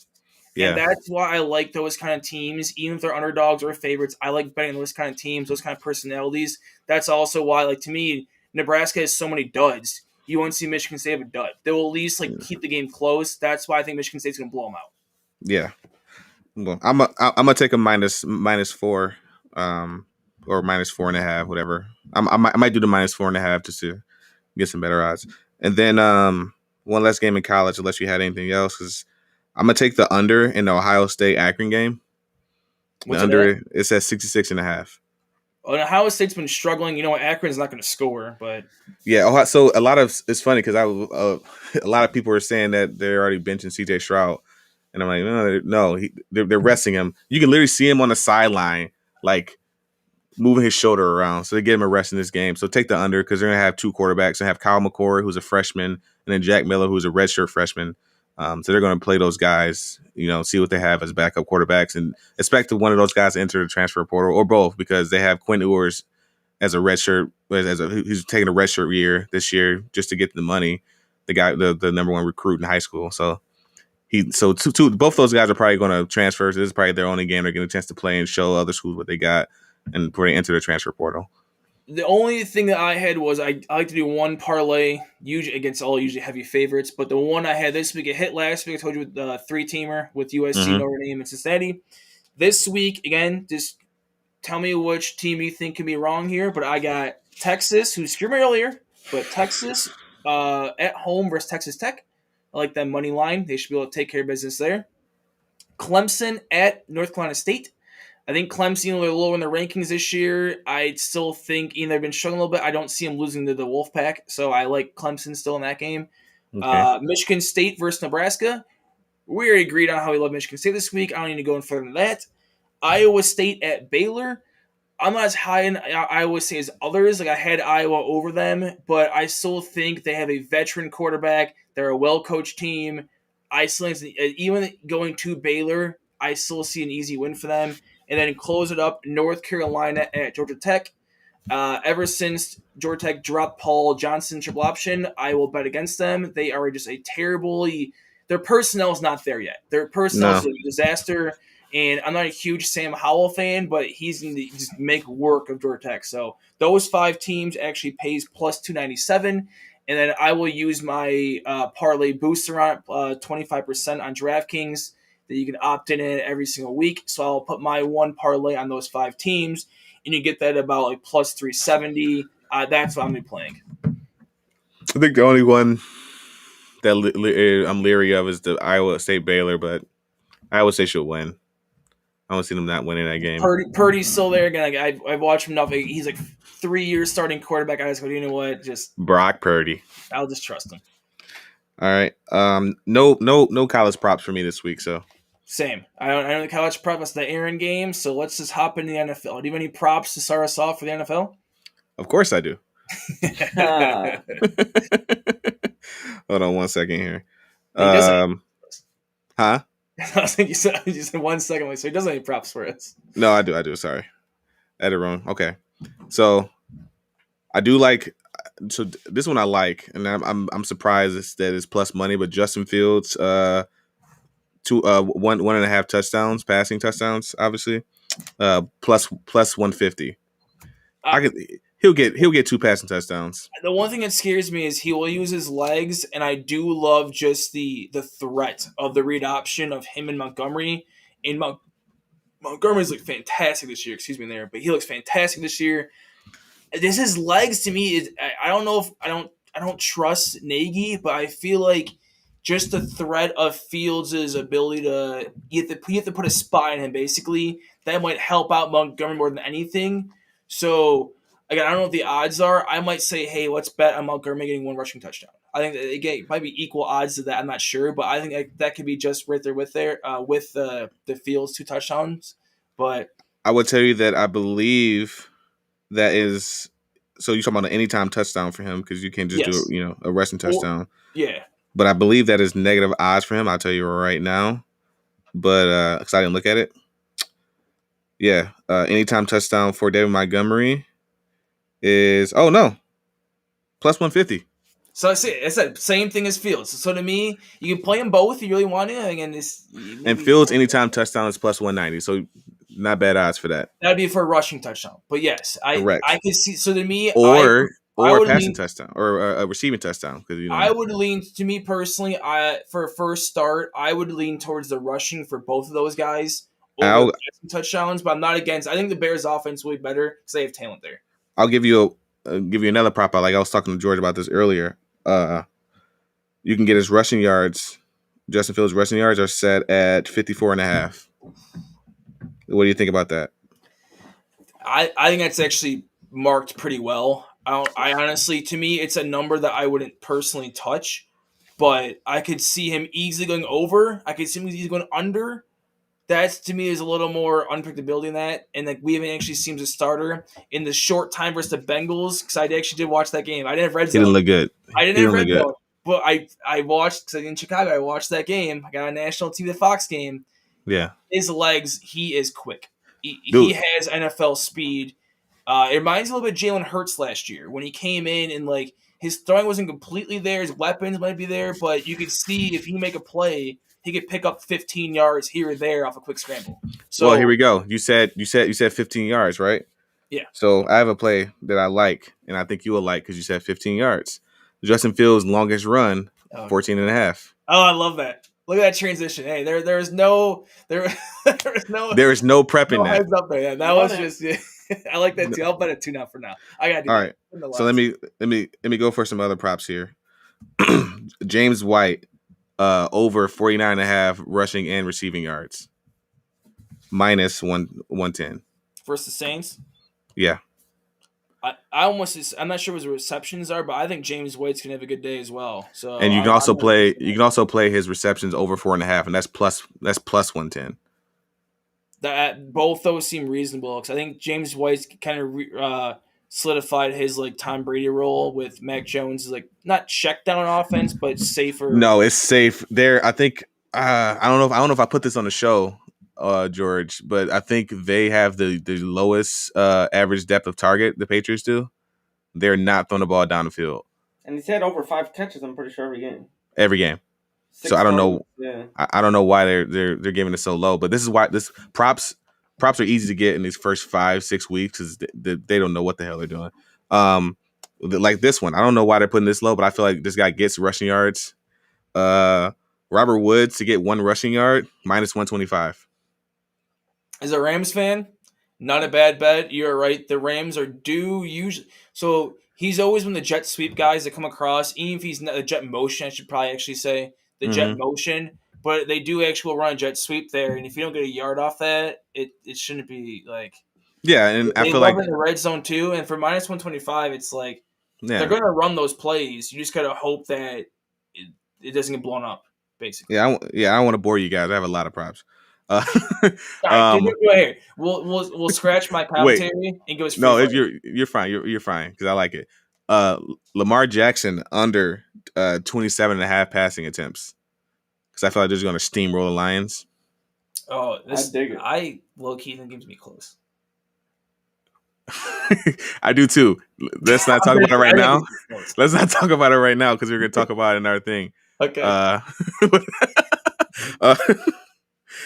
Yeah. And that's why I like those kind of teams, even if they're underdogs or favorites. I like betting those kind of teams, those kind of personalities. That's also why, to me, Nebraska has so many duds. You won't see Michigan State have a dud. They will at least keep the game close. That's why I think Michigan State's going to blow them out. Yeah. Well, I'm gonna take a minus 4, or -4.5, whatever. I might do the -4.5 just to get some better odds. And then one less game in college, unless you had anything else, because I'm gonna take the under in the Ohio State Akron game. What's the under it's at 66.5. Well, Ohio State's been struggling. Akron's not going to score, but so it's funny because a lot of people are saying that they're already benching CJ Stroud, and I'm like, no, they're resting him. You can literally see him on the sideline, moving his shoulder around, so they get him a rest in this game. So take the under because they're gonna have 2 quarterbacks. They have Kyle McCord, who's a freshman, and then Jack Miller, who's a redshirt freshman. So they're going to play those guys, see what they have as backup quarterbacks, and expect one of those guys to enter the transfer portal or both, because they have Quinn Ewers as a redshirt, who's taking a redshirt year this year just to get the money. The guy, the number 1 recruit in high school. So both those guys are probably going to transfer. So this is probably their only game they're getting a chance to play and show other schools what they got and before they enter the transfer portal. The only thing that I had was I like to do one parlay usually against all usually heavy favorites, but the one I had this week, it hit last week. I told you with the 3-teamer with USC, Notre Dame, and Cincinnati. This week, again, just tell me which team you think can be wrong here, but I got Texas, who screwed me earlier, but Texas at home versus Texas Tech. I like that money line. They should be able to take care of business there. Clemson at North Carolina State. I think Clemson are lower in the rankings this year. I still think they've been struggling a little bit. I don't see them losing to the Wolfpack, so I like Clemson still in that game. Okay. Michigan State versus Nebraska. We already agreed on how we love Michigan State this week. I don't need to go in further than that. Iowa State at Baylor. I'm not as high in Iowa State as others. Like I had Iowa over them, but I still think they have a veteran quarterback. They're a well-coached team. I still even going to Baylor, I still see an easy win for them. And then close it up, North Carolina at Georgia Tech. Ever since Georgia Tech dropped Paul Johnson triple option, I will bet against them. They are just a terribly – their personnel is not there yet. Their personnel is a disaster. And I'm not a huge Sam Howell fan, but he's going to just make work of Georgia Tech. So those 5 teams actually pays plus 297. And then I will use my parlay booster on 25% on DraftKings that you can opt in every single week. So I'll put my one parlay on those 5 teams, and you get that about like plus 370. That's what I'm going to be playing. I think the only one that I'm leery of is the Iowa State Baylor, but Iowa State should win. I don't see them not winning that game. Purdy's still there. Again, I've watched him enough. He's like 3 years starting quarterback. I just go, you know what? Just Brock Purdy. I'll just trust him. All right. No college props for me this week. So same. I don't the college prop. It's the Aaron game. So let's just hop into the NFL. Do you have any props to start us off for the NFL? Of course I do. Hold on 1 second here. Huh? I was thinking you said 1 second. So he doesn't have any props for us. No, I do. Sorry. I had it wrong. Okay. So I do like. So this one I like, and I'm surprised that it's plus money. But Justin Fields, 1.5 touchdowns, passing touchdowns, obviously, plus 150. He'll get 2 passing touchdowns. The one thing that scares me is he will use his legs, and I do love just the threat of the read option of him and Montgomery. And Montgomery's look fantastic this year. Excuse me, there, but he looks fantastic this year. This his legs to me is I don't know if I don't trust Nagy, but I feel like just the threat of Fields' ability to you have to put a spy in him basically that might help out Montgomery more than anything. So again, I don't know what the odds are. I might say, hey, let's bet on Montgomery getting 1 rushing touchdown. I think that it might be equal odds to that. I'm not sure, but I think that could be just right there with the Fields 2 touchdowns. But I would tell you that I believe that is. So you're talking about an anytime touchdown for him because you can't just do a rushing touchdown. Yeah. But I believe that is negative odds for him. I'll tell you right now. But because I didn't look at it. Yeah, anytime touchdown for David Montgomery is plus 150. So I said same thing as Fields. So to me, you can play them both if you really want to. Again, and Fields anytime touchdown is plus 190. So not bad odds for that. That'd be for a rushing touchdown. But yes, I could see. So to me, or a passing touchdown or a receiving touchdown because I would lean to me personally. For a first start, I would lean towards the rushing for both of those guys over passing touchdowns. But I'm not against. I think the Bears' offense will be better because they have talent there. I'll give you another prop. I was talking to George about this earlier. You can get his rushing yards. Justin Fields' rushing yards are set at 54.5. What do you think about that? I think that's actually marked pretty well. I honestly, to me, it's a number that I wouldn't personally touch, but I could see him easily going over. I could see him easily going under. That to me is a little more unpredictability in that, and like we haven't actually seen him as a starter in the short time versus the Bengals because I actually did watch that game. I didn't have red zone. He didn't look good. I didn't have red zone, but I watched because in Chicago I watched that game. I got a national TV, the Fox game. Yeah, his legs, he is quick. He has NFL speed. It reminds me a little bit of Jalen Hurts last year when he came in and like his throwing wasn't completely there. His weapons might be there, but you could see if he make a play, he could pick up 15 yards here or there off a quick scramble. So well, here we go. You said 15 yards, right? Yeah. So I have a play that I like, and I think you will like because you said 15 yards. Justin Fields' longest run, 14.5. Oh, I love that. Look at that transition. Hey, there is no there There is no prepping no that. heads up there. Yeah, that was just I like that too. I'll bet it 2 now for now. I gotta do All that. right. So let me go for some other props here. James White, over 49.5 rushing and receiving yards. Minus 110. versus the Saints. Yeah. I'm not sure what his receptions are, but I think James White's gonna have a good day as well. So And you can also play his receptions over 4.5, and that's plus 110. That both those seem reasonable because I think James White's kind of solidified his like Tom Brady role with Mac Jones, like not check down offense, but safer. No, it's safe there. I think I don't know if I put this on the show, George, but I think they have the lowest average depth of target. The Patriots do. They're not throwing the ball down the field. And he's had over 5 catches. I'm pretty sure every game. 6 so I don't know. Yeah. I don't know why they're giving it so low, but this is why this props are easy to get in these first 5-6 weeks because they don't know what the hell they're doing. Like this one, I don't know why they're putting this low, but I feel like this guy gets rushing yards. Robert Woods to get 1 rushing yard, minus 125. As a Rams fan, not a bad bet. You're right. The Rams are due usually. So he's always one of the jet sweep guys that come across. Even if he's not a jet motion, I should probably actually say the jet motion. But they do actually run a jet sweep there, and if you don't get a yard off that, it shouldn't be like. Yeah, and I feel like in the red zone too. And for minus 125, it's like they're going to run those plays. You just got to hope that it doesn't get blown up. Basically. Yeah, I don't want to bore you guys. I have a lot of props. All right, go ahead. We'll scratch my commentary and go. No, you're fine. You're fine because I like it. Lamar Jackson under 27.5 passing attempts because I feel like they're just going to steamroll the Lions. Oh, I dig it. I low key think gives me close. I do too. Let's not talk about it right now. Let's not talk about it right now because we're going to talk about it in our thing. Okay.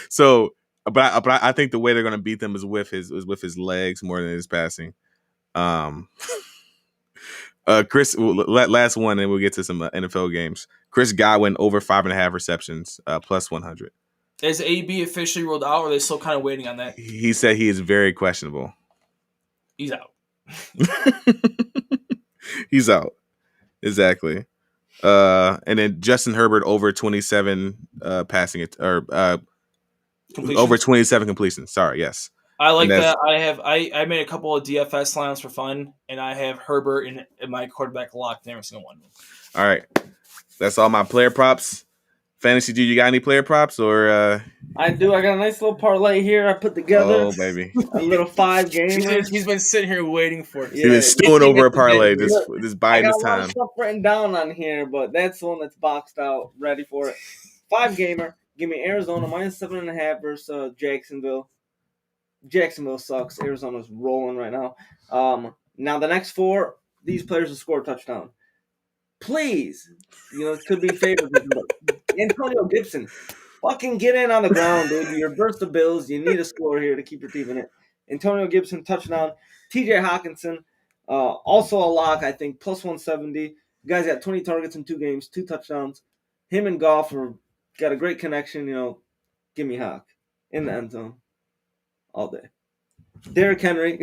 So, but I think the way they're going to beat them is with his legs more than his passing. Chris, last one, and we'll get to some NFL games. Chris Godwin over 5.5 receptions, plus 100. Is AB officially ruled out, or are they still kind of waiting on that? He said he is very questionable. He's out. He's out. Exactly. And then Justin Herbert over 27 passing it or over 27 completions. Sorry, yes. I like that. I made a couple of DFS lineups for fun, and I have Herbert in my quarterback locked in every single one. All right, that's all my player props. Fantasy, do you got any player props or? I do. I got a nice little parlay here. I put together. Oh baby, a little 5 game. He's been sitting here waiting for it. He's been stewing over a parlay. Just buying his time. I got a lot of stuff written down on here, but that's the one that's boxed out, ready for it. 5 gamer. Give me Arizona minus 7.5 versus Jacksonville. Jacksonville sucks. Arizona's rolling right now. Now the next 4, these players will score a touchdown. Please, it could be favoritism. Antonio Gibson, fucking get in on the ground, dude. You're versus the Bills. You need a score here to keep your team in it. Antonio Gibson touchdown. TJ Hawkinson, also a lock, I think, plus 170. The guy's got 20 targets in 2 games, 2 touchdowns. Him and Goff got a great connection. Give me Hawk in the end zone all day. Derrick Henry,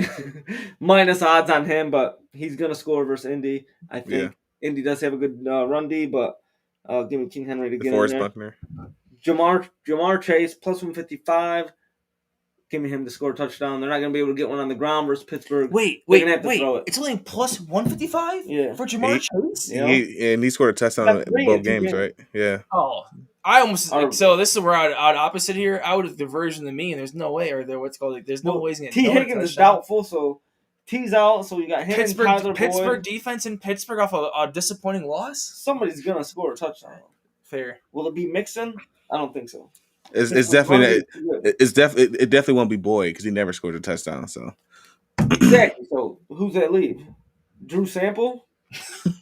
minus odds on him, but he's gonna score versus Indy. I think. Yeah. Indy does have a good run D, but give me King Henry to get in there. Buckner. Jamar Chase, plus 155. Give me him to score a touchdown. They're not going to be able to get one on the ground versus Pittsburgh. Wait. It's only plus 155 for Jamar Chase? He scored a touchdown in both games, right? Yeah. Oh, I almost so this is where I'd opposite here. I would have the version of me, and there's no way, or there what's called there's no ways in T. Higgins is doubtful, so T's out, so you got him and Pittsburgh defense in Pittsburgh off a disappointing loss. Somebody's gonna score a touchdown. Fair. Will it be Mixon? I don't think so. It definitely won't be Boyd because he never scored a touchdown. So exactly. So who's that leave? Drew Sample?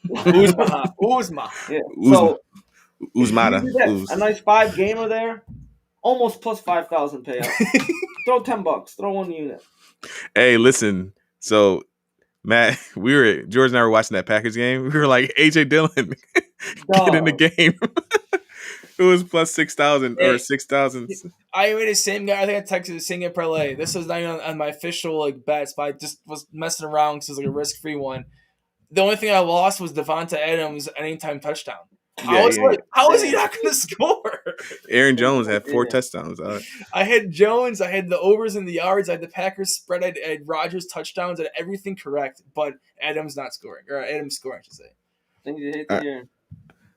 Uzma. Yeah. So Uzmata. A nice 5 gamer there. Almost plus 5,000 payout. Throw $10. Throw 1 unit. Hey, listen. So, Matt, George and I were watching that Packers game. We were like, AJ Dillon, get in the game. It was plus 6,000 or Hey, 6,000. I made the same guy. I think I texted the same guy parlay. This was not even on my official like bets, but I just was messing around because it was like a risk-free one. The only thing I lost was Devonta Adams' anytime touchdown. I was like, how is he not going to score? Aaron Jones had 4 Yeah. touchdowns. I had Jones, I had the overs and the yards, I had the Packers spread, I had Rogers touchdowns, I had everything correct, but Adams not scoring, or Adams scoring, I should say. Things you hate to hear.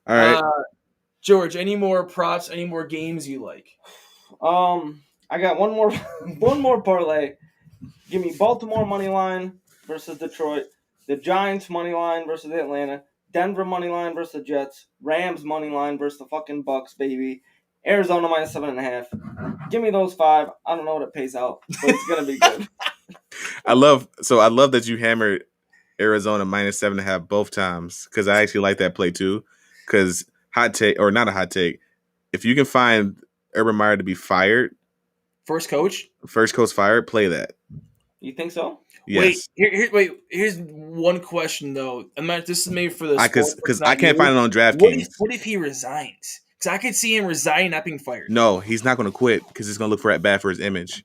All right. George, any more props, any more games you like? I got one more parlay. Give me Baltimore money line versus Detroit, the Giants money line versus Atlanta, Denver money line versus the Jets, Rams money line versus the fucking Bucks, baby. Arizona minus 7.5. Give me those 5. I don't know what it pays out, but it's gonna be good. I love that you hammered Arizona minus 7.5 both times because I actually like that play too. Because hot take or not a hot take, if you can find Urban Meyer to be fired, first coach fired, play that. You think so? Yes. Wait. Here's one question though. This is maybe for the because I can't find it on DraftKings. What if he resigns? Because I could see him resign, not being fired. No, he's not going to quit because he's going to look for that bad for his image.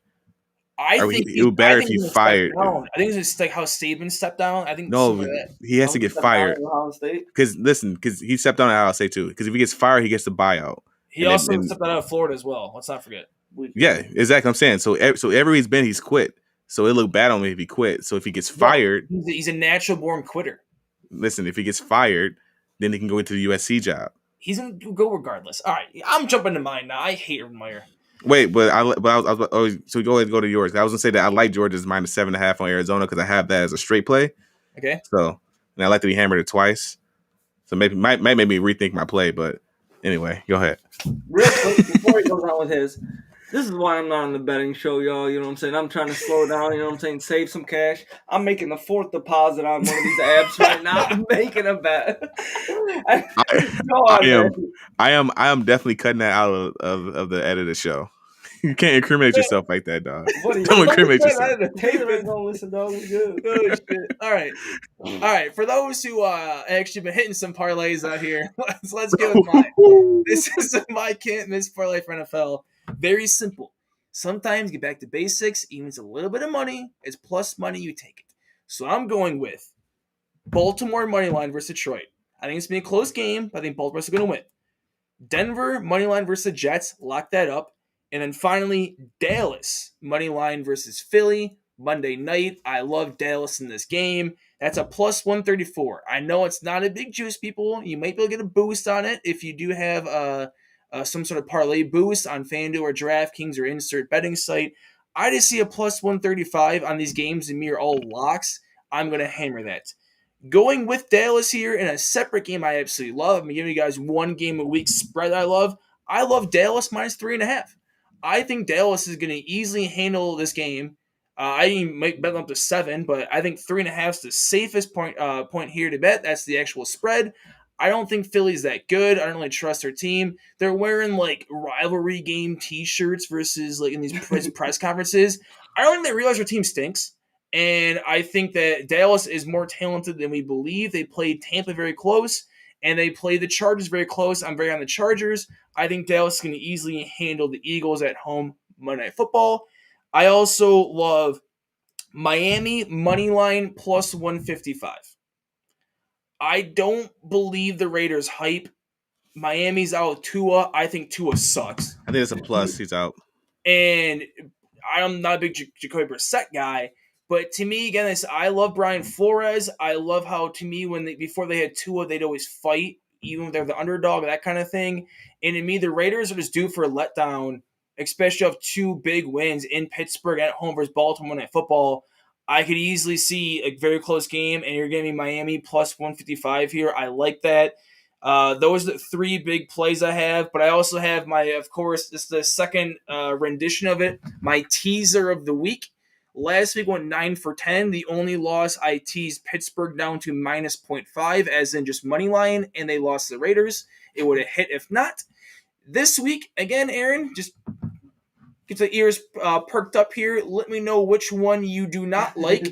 I think it would better if he fired. I think it's just like how Saban stepped down. I think no, he has to get fired. Because he stepped down at Ohio State too. Because if he gets fired, he gets the buyout. He also stepped out of Florida as well. Let's not forget. Yeah, exactly. I'm saying so. Everywhere he's been, he's quit. So it looked bad on me if he quit. So if he gets fired, he's a natural born quitter. Listen, if he gets fired, then he can go into the USC job. He's gonna go regardless. All right, I'm jumping to mine now. I hate Urban Meyer. Wait, so go ahead and go to yours. I was gonna say that I like Georgia's minus 7.5 on Arizona because I have that as a straight play. Okay. So and I like that he hammered it twice. So maybe might make me rethink my play, but anyway, go ahead. Real quick before he goes on with his. This is why I'm not on the betting show, y'all. You know what I'm saying? I'm trying to slow down. You know what I'm saying? Save some cash. I'm making the 4th deposit on one of these apps right now. I'm making a bet. I am definitely cutting that out of the edit of the show. You can't incriminate yourself like that, dog. Don't incriminate yourself. Taylor ain't gonna listen, dog. We good. Oh, shit. All right. For those who actually been hitting some parlays out here, let's get with mine. This is my can't miss parlay for NFL. Very simple. Sometimes get back to basics. Even if it's a little bit of money, it's plus money. You take it. So I'm going with Baltimore money line versus Detroit. I think it's gonna be a close game, but I think Baltimore's gonna win. Denver money line versus the Jets. Lock that up. And then finally, Dallas money line versus Philly Monday night. I love Dallas in this game. That's a plus 134. I know it's not a big juice, people. You might be able to get a boost on it if you do have some sort of parlay boost on FanDuel or DraftKings or insert betting site. I just see a plus 135 on these games and mere all locks. I'm going to hammer that. Going with Dallas here in a separate game I absolutely love. I'm giving you guys one game a week spread I love. I love Dallas minus 3.5. I think Dallas is going to easily handle this game. I might bet them up to 7, but I think 3.5 is the safest point here to bet. That's the actual spread. I don't think Philly's that good. I don't really trust their team. They're wearing like rivalry game T-shirts versus like in these press conferences. I don't think they realize their team stinks. And I think that Dallas is more talented than we believe. They played Tampa very close, and they played the Chargers very close. I'm very on the Chargers. I think Dallas is going to easily handle the Eagles at home Monday Night Football. I also love Miami money line plus 155. I don't believe the Raiders hype. Miami's out with Tua. I think Tua sucks. I think it's a plus. He's out. And I'm not a big Jacoby Brissett guy. But to me, again, I love Brian Flores. I love how, to me, before they had Tua, they'd always fight, even if they're the underdog, that kind of thing. And to me, the Raiders are just due for a letdown, especially of 2 big wins in Pittsburgh at home versus Baltimore Night Football. I could easily see a very close game, and you're getting me Miami plus 155 here. I like that. Those are the 3 big plays I have, but I also have of course, this is the second rendition of it, my teaser of the week. Last week went 9 for 10. The only loss, I teased Pittsburgh down to minus 0.5, as in just money line, and they lost the Raiders. It would have hit if not. This week, again, Aaron, just get the ears perked up here. Let me know which one you do not like.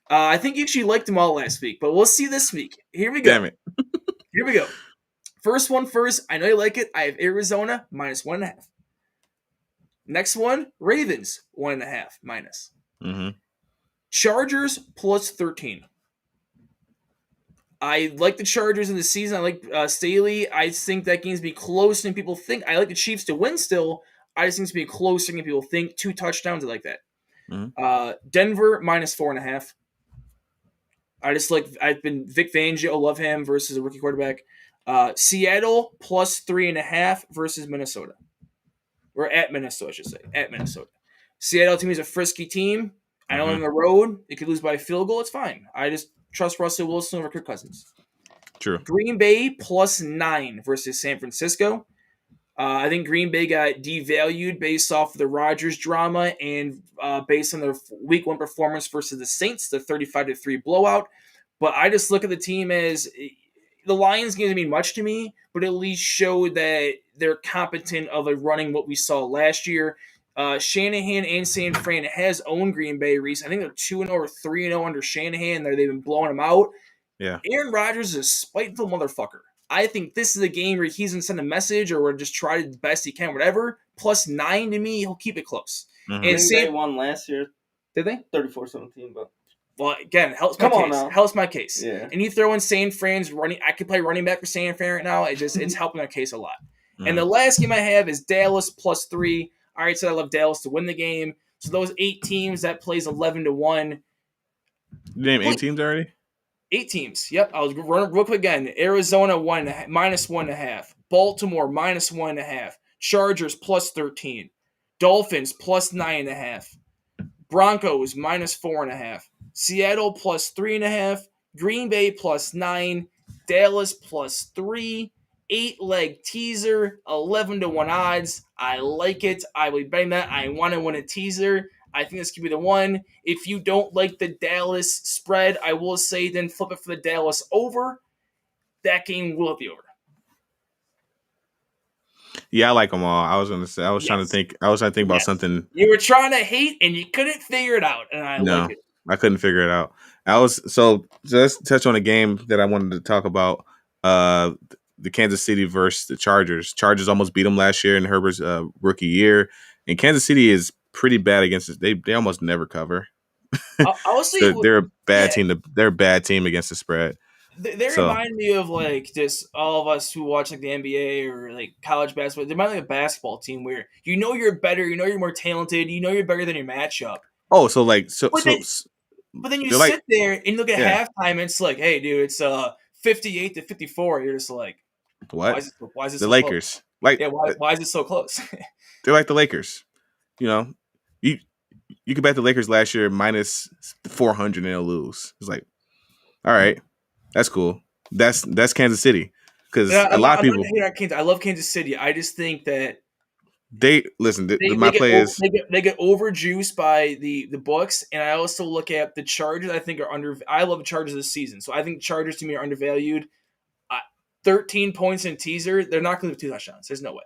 I think you actually liked them all last week, but we'll see this week. Here we go. Damn it. Here we go. First one first. I know you like it. I have Arizona -1.5. Next one, Ravens -1.5 minus. Mm-hmm. Chargers +13. I like the Chargers in the season. I like Staley. I think that game's be closer than people think. I like the Chiefs to win still. I just think it's be closer than people think. 2 touchdowns. I like that. Denver -4.5. I've been Vic Fangio, love him versus a rookie quarterback. Seattle +3.5 versus Minnesota. Or at Minnesota, I should say. At Minnesota. Seattle to me is a frisky team. I know on the road, they could lose by a field goal. It's fine. I just trust Russell Wilson over Kirk Cousins. True. Green Bay +9 versus San Francisco. I think Green Bay got devalued based off of the Rodgers drama and based on their Week 1 performance versus the Saints, the 35-3 blowout. But I just look at the team as the Lions game didn't mean much to me, but at least showed that they're competent of running what we saw last year. Shanahan and San Fran has owned Green Bay recently. I think they're 2-0 or 3-0 under Shanahan. They've been blowing them out. Yeah. Aaron Rodgers is a spiteful motherfucker. I think this is a game where he's going to send a message or just try the best he can, whatever. +9 to me, he'll keep it close. And Green Bay won last year. Did they? 34-17, but... Well, again, helps my case. Yeah. And you throw in San Fran's running. I could play running back for San Fran right now. It's helping our case a lot. And the last game I have is Dallas +3. I already said I love Dallas to win the game. So those 8 teams, that plays 11-1. You named 8 teams already? 8 teams. Yep. I was running real quick again. Arizona -1.5. Baltimore -1.5. Chargers +13. Dolphins +9.5. Broncos -4.5. Seattle +3.5. Green Bay +9. Dallas +3. 8-leg teaser, 11-1 odds. I like it. I will be betting that. I want to win a teaser. I think this could be the one. If you don't like the Dallas spread, I will say then flip it for the Dallas over. That game will be over. Yeah, I like them all. I was trying to think about something. You were trying to hate and you couldn't figure it out, and I like it. I couldn't figure it out. So let's touch on a game that I wanted to talk about. The Kansas City versus the Chargers. Chargers almost beat them last year in Herbert's rookie year, and Kansas City is pretty bad against it. They almost never cover. They're a bad team. They're a bad team against the spread. They remind me of like just all of us who watch like the NBA or like college basketball. They remind me of a basketball team where you're better, you're more talented, you're better than your matchup. Oh, but then you sit there and you look at halftime and it's like, hey, dude, it's 58-54. You're just like, what? Why is it the so Lakers? Close? Why is it so close? They're like the Lakers. You could bet the Lakers last year -400 and they'll lose. It's like, all right, that's cool. That's Kansas City because a lot of people. I love Kansas City. I just think that they get overjuiced by the books, and I also look at the Chargers. I think I love the Chargers this season, so I think Chargers to me are undervalued. 13 points in teaser. They're not going to do 2 touchdowns. There's no way.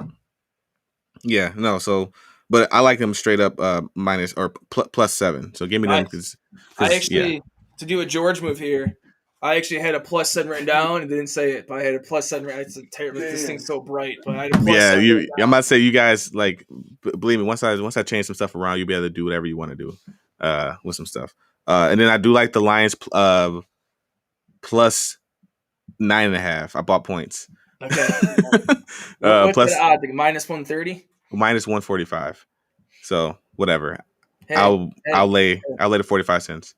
Yeah, no. So, but I like them straight up minus or +7. So give me them because I actually to do a George move here. I actually had a +7 written down and didn't say it, but I had a +7. It's terrible. This thing's so bright, but I had a +7. I'm about to say you guys like believe me. Once I change some stuff around, you'll be able to do whatever you want to do with some stuff. And then I do like the Lions +9.5. I bought points. Okay. What's plus the odd? -130. -145. So whatever. Hey, I'll lay the 45 cents.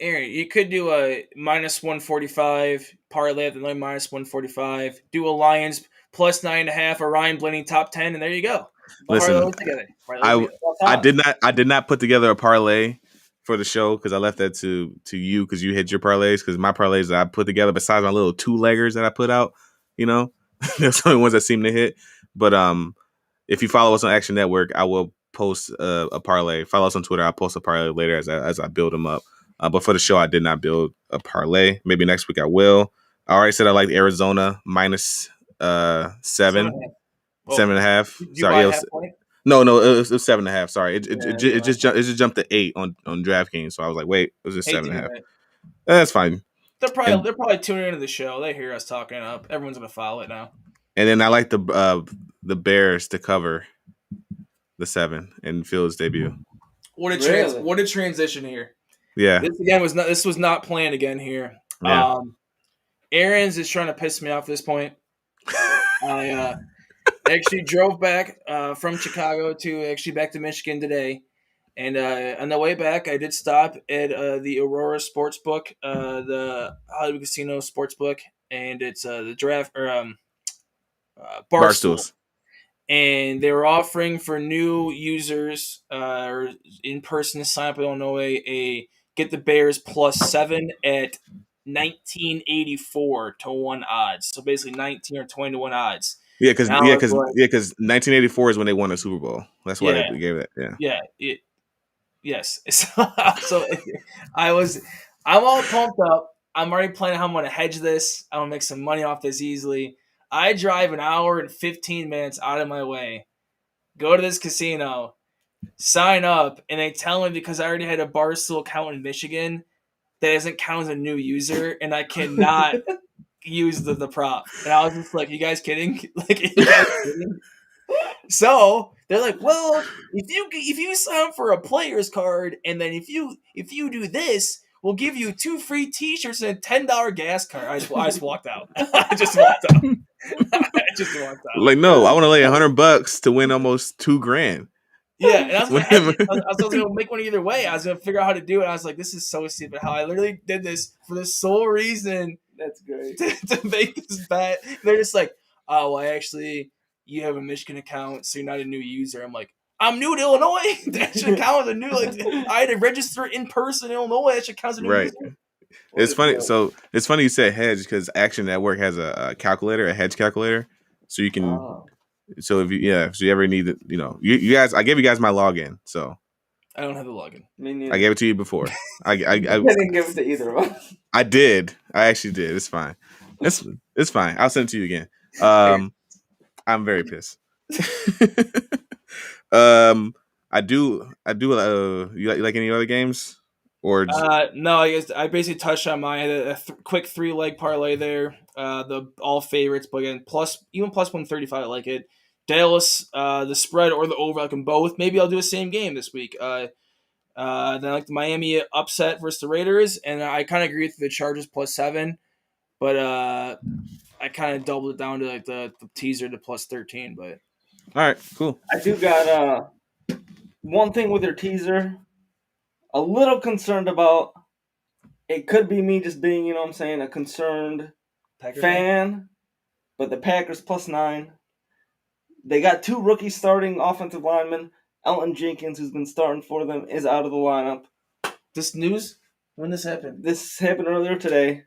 Aaron, you could do a -145 parlay at the -145. Do a Lions +9.5. A Ryan Blaney top 10, and there you go. Listen, I did not put together a parlay for the show because I left that to you because you hit your parlays because my parlays that I put together besides my little 2-leggers that I put out, there's only ones that seem to hit. But if you follow us on Action Network, I will post a parlay. Follow us on Twitter. I'll post a parlay later as I build them up. But for the show, I did not build a parlay. Maybe next week I will. I already said I like Arizona -7, 7.5. Sorry, no, it was 7.5. Sorry, it just jumped to 8 on DraftKings. So I was like, wait, it was just 7.5. That's fine. They're probably tuning into the show. They hear us talking up. Everyone's gonna follow it now. And then I like the Bears to cover the 7 in Fields' debut. What a Really? what a transition here. Yeah. This was not planned again here. Yeah. Aaron's is trying to piss me off at this point. I actually drove back from Chicago to actually back to Michigan today. And on the way back, I did stop at the Aurora Sportsbook, the Hollywood Casino Sportsbook, and it's the draft or Barstool. Barstools. And they were offering for new users or in person to sign up in Illinois a get the Bears +7 at 1984 to 1 odds. So basically 19 or 20 to 1 odds. Yeah, because And I was like, 1984 is when they won the Super Bowl. That's why they gave that. Yeah. Yes. So I'm all pumped up. I'm already planning how I'm going to hedge this. I'm going to make some money off this easily. I drive an hour and 15 minutes out of my way, go to this casino, sign up, and they tell me because I already had a Barstool account in Michigan that doesn't count as a new user, and I cannot use the prop. And I was just like, "You guys kidding? Like, you guys kidding?" So they're like, "Well, if you sign up for a player's card, and then if you do this, we'll give you 2 free T-shirts and a $10 gas card." I just walked out. I just walked out. Like, no, I want to lay $100 to win almost $2,000. Yeah, and I was going to make one either way. I was going to figure out how to do it. I was like, this is so stupid. How I literally did this for the sole reason. That's great. To make this bet. And they're just like, oh, well, actually, you have a Michigan account, so you're not a new user. I'm like, I'm new to Illinois. That should count as a new. Like, I had to register in person in Illinois. That should count as a new user. It's funny. So it's funny you said hedge because Action Network has a calculator, a hedge calculator, so you can. Oh. So if you ever need it, you guys, I gave you guys my login. So I don't have the login. I gave it to you before. I didn't give it to either of us. I did. I actually did. It's fine. It's fine. I'll send it to you again. I'm very pissed. I do. You like any other games? Or no, I guess I basically touched on mine. I had a quick 3-leg parlay there. The all favorites, but again, even plus 135, I like it. Dallas, the spread or the over, I like them both. Maybe I'll do a same game this week. Then I like the Miami upset versus the Raiders, and I kind of agree with the Chargers +7, but I kind of doubled it down to like the teaser to +13. But all right, cool. I do got one thing with your teaser. A little concerned about. It could be me just being, a concerned Packer fan, but the Packers +9. They got 2 rookies starting offensive linemen. Elton Jenkins, who's been starting for them, is out of the lineup. This news? When this happened? This happened earlier today.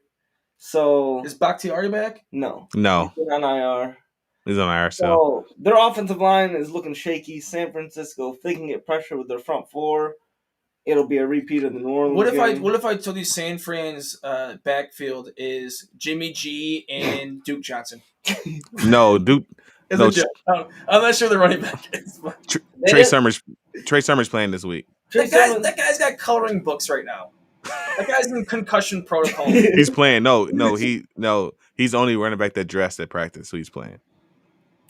So is Bakhtiari back? No. No. He's on IR. He's on IR. So their offensive line is looking shaky. San Francisco, if they can get pressure with their front 4, it'll be a repeat of the New Orleans game. What if I told you San Fran's backfield is Jimmy G and Duke Johnson? No, Duke. No, I'm not sure the running back is. Trey Summers playing this week. That guy's got coloring books right now. That guy's in concussion protocol. He's playing. He's only running back that dressed at practice, so he's playing.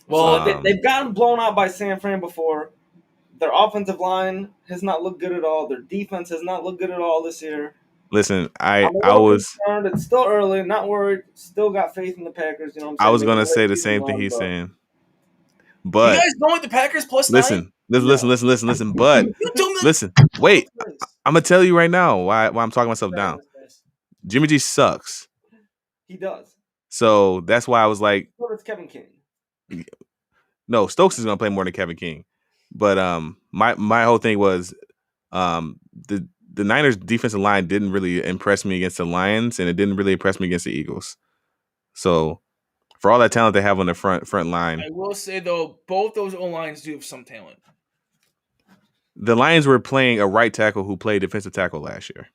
Well, they've gotten blown out by San Fran before. Their offensive line has not looked good at all. Their defense has not looked good at all this year. Listen, I was concerned. It's still early, not worried. Still got faith in the Packers. You know what I'm saying? I was gonna say the same thing he's saying. But you guys going with the Packers +9? Listen. But listen, wait. I'm gonna tell you right now why I'm talking myself down. Jimmy G sucks. He does. So that's why I was like, so does Kevin King. No, Stokes is gonna play more than Kevin King. But my whole thing was the Niners defensive line didn't really impress me against the Lions, and it didn't really impress me against the Eagles. So for all that talent they have on the front line, I will say though, both those O-lines do have some talent. The Lions were playing a right tackle who played defensive tackle last year.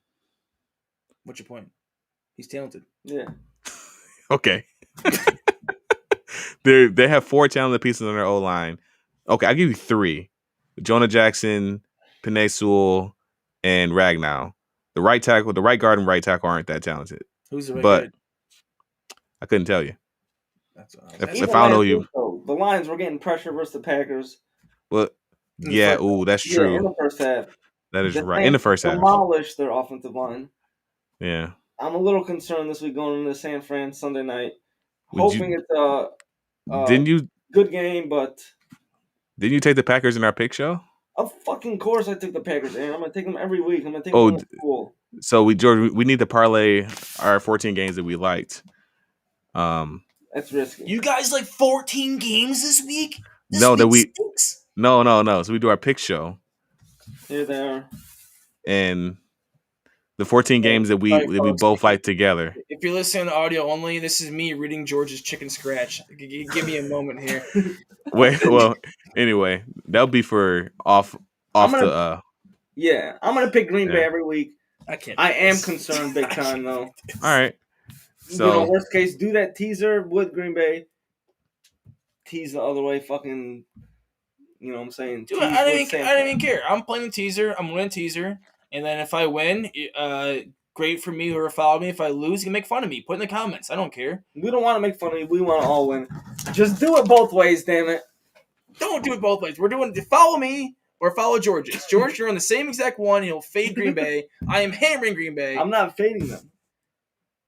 What's your point? He's talented. Yeah. Okay. They have 4 talented pieces on their O-line. Okay, I'll give you 3. Jonah Jackson, Penei Sewell, and Ragnow. The right tackle, the right guard and right tackle aren't that talented. Who's the right guard? But I couldn't tell you. That's what If Even I don't know last you, week, though, the Lions were getting pressure versus the Packers. well, In the yeah, first ooh, that's Yeah, in true. the first half. That is The right. In the Saints first half, demolished their offensive line. yeah. I'm a little concerned this week going into San Fran Sunday night. Would you? Hoping it's a Didn't you? good game, but Didn't you take the Packers in our pick show? of fucking course I took the Packers, and I'm gonna take them every week. I'm gonna take them Oh, in the pool. so George, we need to parlay our 14 games that we liked. That's risky. You guys like 14 games this week? No, that we stinks. no. So we do our pick show, Here they are. and the 14 games that we Sorry, folks. both like together. If you're listening to audio only, this is me reading George's chicken scratch. Give me a moment here. Wait, well, anyway, that'll be for off the. Yeah, I'm gonna pick Green Bay Yeah. every week. I can't. I am concerned big time though. All right. So worst case, do that teaser with Green Bay. Tease the other way, fucking. You know what I'm saying? Dude, Tease I with don't Santa. even care. I'm playing the teaser. I'm winning teaser, and then if I win, great for me. Whoever followed me. If I lose, you can make fun of me. Put in the comments. I don't care. We don't want to make fun of you. We want to all win. Just do it both ways, damn it. Don't do it both ways. We're doing follow me or follow George's. George, you're on the same exact one. He'll fade Green Bay. I am hammering Green Bay. I'm not fading them.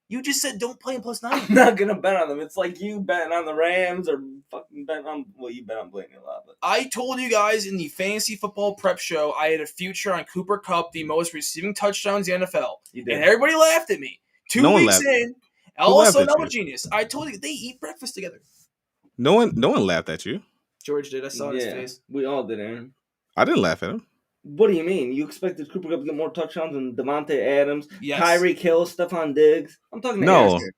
You just said don't play in +9. I'm not gonna bet on them. It's like you betting on the Rams or fucking betting on. Well, you bet on Blaney a lot, but I told you guys in the fantasy football prep show I had a future on Cooper Kupp, the most receiving touchdowns in the NFL. you did. And everybody laughed at me. 2 No one weeks laughed. in, Who also laughed at another you? genius. I told you they eat breakfast together. no one laughed at you. George did. I saw it in his face. We all did, Aaron. I didn't laugh at him. What do you mean? You expected Cooper Kupp to get more touchdowns than Devontae Adams, Yes. Tyreek Hill, Stephon Diggs? I'm talking to No. Aaron here.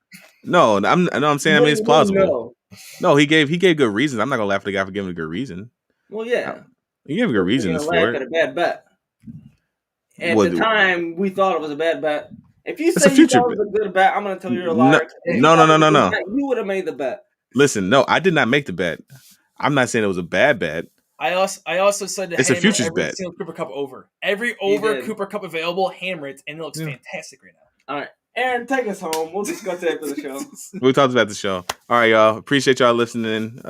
No, I'm saying. I mean, it's What do you mean, plausible. No, he gave good reasons. I'm not gonna laugh at the guy for giving a good reason. Well, yeah. He gave good reasons You're for gonna laugh it. at a bad bet. At What the do- time, we thought it was a bad bet. If you It's say a you future thought it was a good bet, I'm gonna tell you you're a liar. If you No. thought it was a good bet, you would have made the bet. Listen, no, I did not make the bet. I'm not saying it was a bad bet. I also said to It's a hammer futures every bet. single Cooper Cup over. Every over did. Cooper Cup available, hammer it, and it looks Yeah. fantastic right now. All right, Aaron, take us home. We'll discuss it after the show. We talked about the show. All right, y'all. Appreciate y'all listening.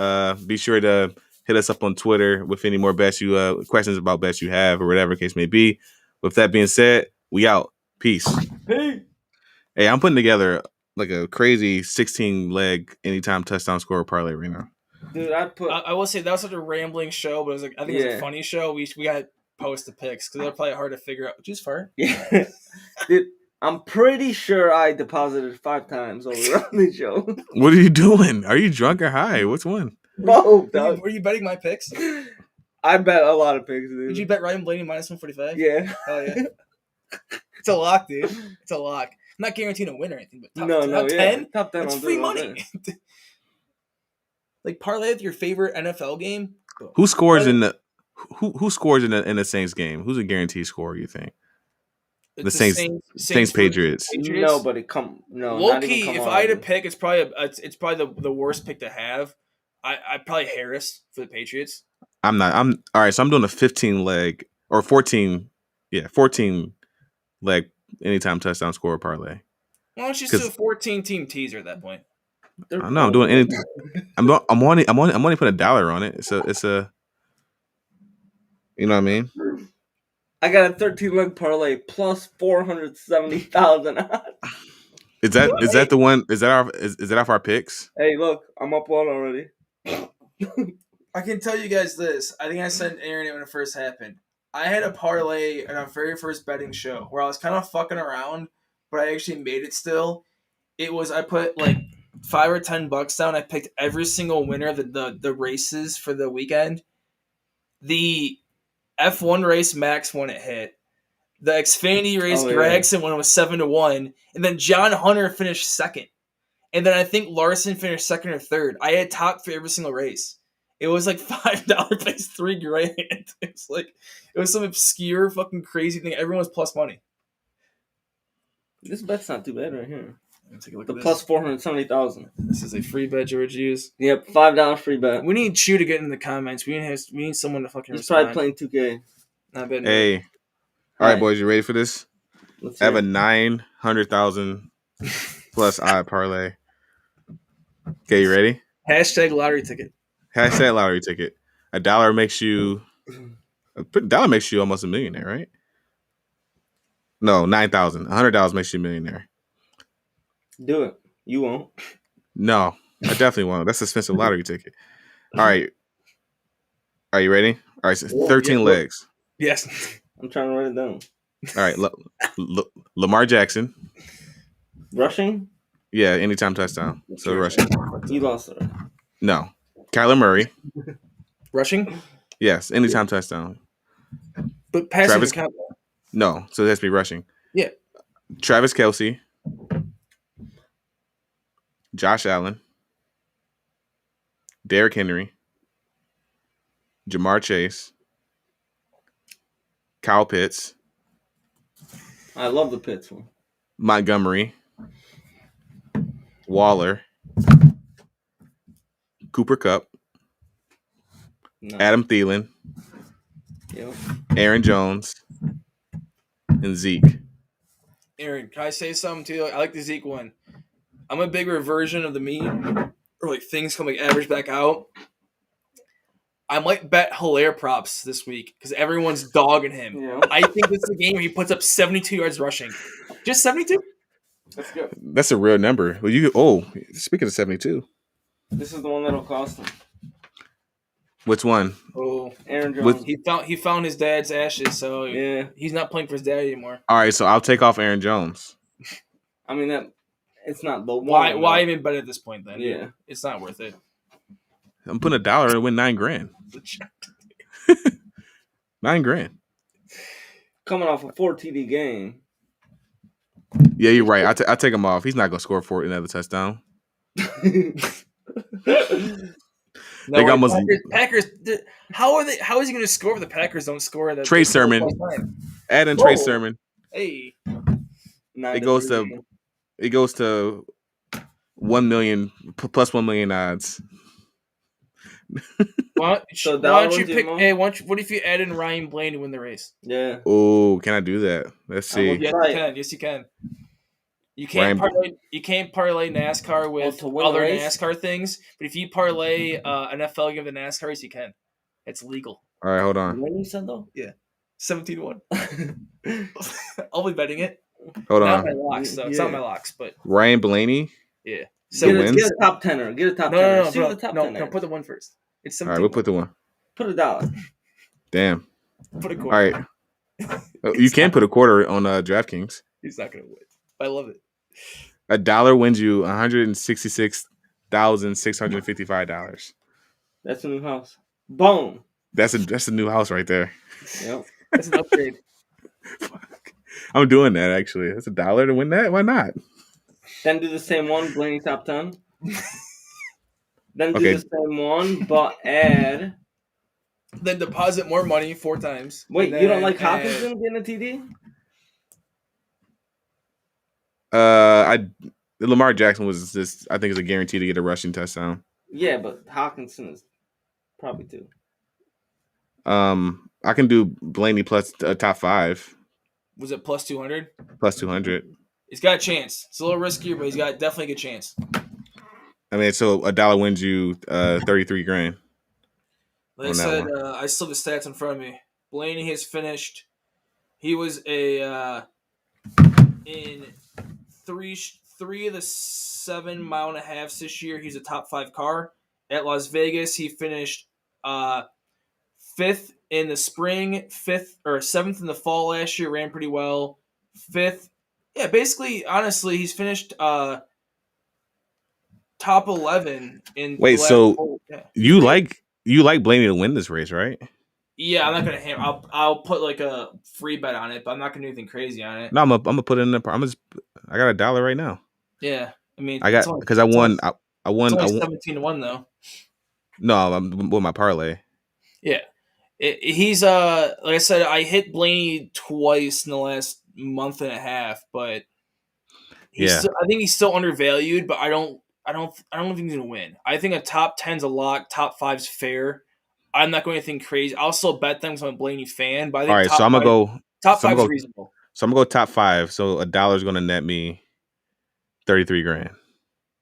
Be sure to hit us up on Twitter with any more bets you questions about bets you have or whatever the case may be. With that being said, we out. Peace. Peace. Hey, I'm putting together like a crazy 16-leg anytime touchdown score parlay right now. Dude, I will say that was such a rambling show, but it was like I think it was a funny show. We got to post the picks because they're probably hard to figure out. Juice fart. Yeah. Dude, I'm pretty sure I deposited 5 times over on the show. What are you doing? Are you drunk or high? Which one? Both, dog. Were you betting my picks? I bet a lot of picks, dude. Did you bet Ryan Blaney -145? Yeah. Hell yeah. It's a lock, dude. It's a lock. I'm not guaranteeing a win or anything, but top 10? Top 10. It's I'll free do it all money. day. Like parlay with your favorite NFL game. Who scores in the who scores in the Saints game? Who's a guaranteed scorer, you think? The Saints Patriots. Nobody Low key, if I had to pick, it's probably the worst pick to have. I probably Harris for the Patriots. I'm all right, so I'm doing a 15-leg or 14 leg anytime touchdown scorer parlay. Why don't you just do a 14-team teaser at that point? I know I'm doing anything. I'm only putting $1 on it. It's a you know what I mean? I got a 13-leg parlay plus 470,000 odds. Is that the one? Is that off our picks? Hey, look, I'm up one already. I can tell you guys this. I think I sent Aaron it when it first happened. I had a parlay in our very first betting show where I was kind of fucking around, but I actually made it still. It was I put like $5 or $10 down. I picked every single winner of the races for the weekend. The F1 race Max when it hit. The Xfinity race Gregson when it was 7-1, and then John Hunter finished second. And then I think Larson finished second or third. I had top for every single race. It was like $5 pays $3,000. It was some obscure fucking crazy thing. Everyone's plus money. This bet's not too bad right here. Take a look the at plus 470,000. This is a free bet, George Hughes. Yep, $5 free bet. We need Chew to get in the comments. We need someone to fucking. He's probably playing 2K. Not bad. Hey, all right, boys, you ready for this? Let's I have a 900,000 plus odd parlay. Okay, you ready? Hashtag lottery ticket. Hashtag lottery ticket. $1 makes you almost a millionaire, right? No, 9,000. $100 makes you a millionaire. Do it. You won't. No, I definitely won't. That's an expensive lottery ticket. All right. Are you ready? All right, so 13 legs. Yes. I'm trying to write it down. All right, Lamar Jackson. Rushing? Yeah, anytime touchdown. So rushing. You lost it. No. Kyler Murray. Rushing? Yes, anytime touchdown. But passing Travis- count. No, so it has to be rushing. Yeah. Travis Kelce. Josh Allen. Derrick Henry. Jamar Chase. Kyle Pitts. I love the Pitts one. Montgomery. Waller. Cooper Kupp. No. Adam Thielen. Yep. Aaron Jones. And Zeke. Aaron, can I say something to you? I like the Zeke one. I'm a big reversion of the mean, or like things come like average back out. I might bet Hilaire props this week because everyone's dogging him. Yeah. I think this is a game where he puts up 72 yards rushing. Just 72? That's good. That's a real number. Well, speaking of 72. This is the one that'll cost him. Which one? Oh, Aaron Jones. he found his dad's ashes, so Yeah. he's not playing for his dad anymore. All right, so I'll take off Aaron Jones. I mean, it's not the one. Why even bet at this point then? Yeah. It's not worth it. I'm putting $1 to win $9,000. $9,000. Coming off a 4 TD game. Yeah, you're right. I take him off. He's not gonna score for another touchdown. No, They got almost Packers. How is he going to score if the Packers don't score? That Trey Sermon. Add in Trey Sermon. Hey, It goes to 1 million plus 1 million odds. why So don't you Dalvin pick? Jimmo? Hey, what if you add in Ryan Blaney to win the race? Yeah. Oh, can I do that? Let's see. would- Yes, Right. you can. Yes, you can. You can't parlay NASCAR with to win the other race? NASCAR things, but if you parlay NFL game with the NASCAR race, you can. It's legal. All right, hold on. What you said though? 17-1. I'll be betting it. Hold Not on. my locks, though. It's not my locks, but Ryan Blaney. yeah. So Get wins? a top tenner. Get a top No, tenner. no, See no, what the top no, tenner. no. Put the one first. It's All 17. right, we'll put the one. Put $1. Damn. Put a All quarter. right. You can put a quarter on DraftKings. He's not gonna win. I love it. $1 wins you $166,655. That's a new house. Boom. That's a new house right there. Yep. That's an upgrade. I'm doing that actually. That's $1 to win that. Why not? Then do the same one, Blaney top 10. Then do Okay. the same one, but add. Then deposit more money 4 times. Wait, and you don't then like add- Hawkinson getting a TD? Lamar Jackson was just, I think, is a guarantee to get a rushing touchdown. Yeah, but Hawkinson is probably 2. I can do Blaney plus top 5 Was it plus 200? plus 200. He's got a chance. It's a little riskier, but he's got definitely a good chance. I mean, so $1 wins you $33,000. Like I On that said, one. I still have the stats in front of me. Blaney has finished. He was in three of the 7 mile and a halves this year. He's a top 5 car. At Las Vegas, he finished 5th in the spring, 7th in the fall last year. Ran pretty well. 5th. Yeah, basically, honestly, he's finished top 11 in. Wait, the last so whole- yeah. you like Blaney to win this race, right? Yeah, I'm not gonna hammer. I'll put like a free bet on it, but I'm not gonna do anything crazy on it. No, I'm gonna put it in the. I got $1 right now. Yeah, I mean, I got because I won. I won. It's only 17-1 though. No, I'm with my parlay. Yeah, he's like I said, I hit Blaney twice in the last month and a half, but Yeah. I think he's still undervalued. But I don't think he's gonna win. I think a top 10's a lock. Top 5's fair. I'm not going to think crazy. I'll still bet them because I'm a Blaney fan. But I think All right, so I'm gonna go. top so I'm 5 is gonna go- reasonable. So I'm gonna go top 5. So $1 is gonna net me $33,000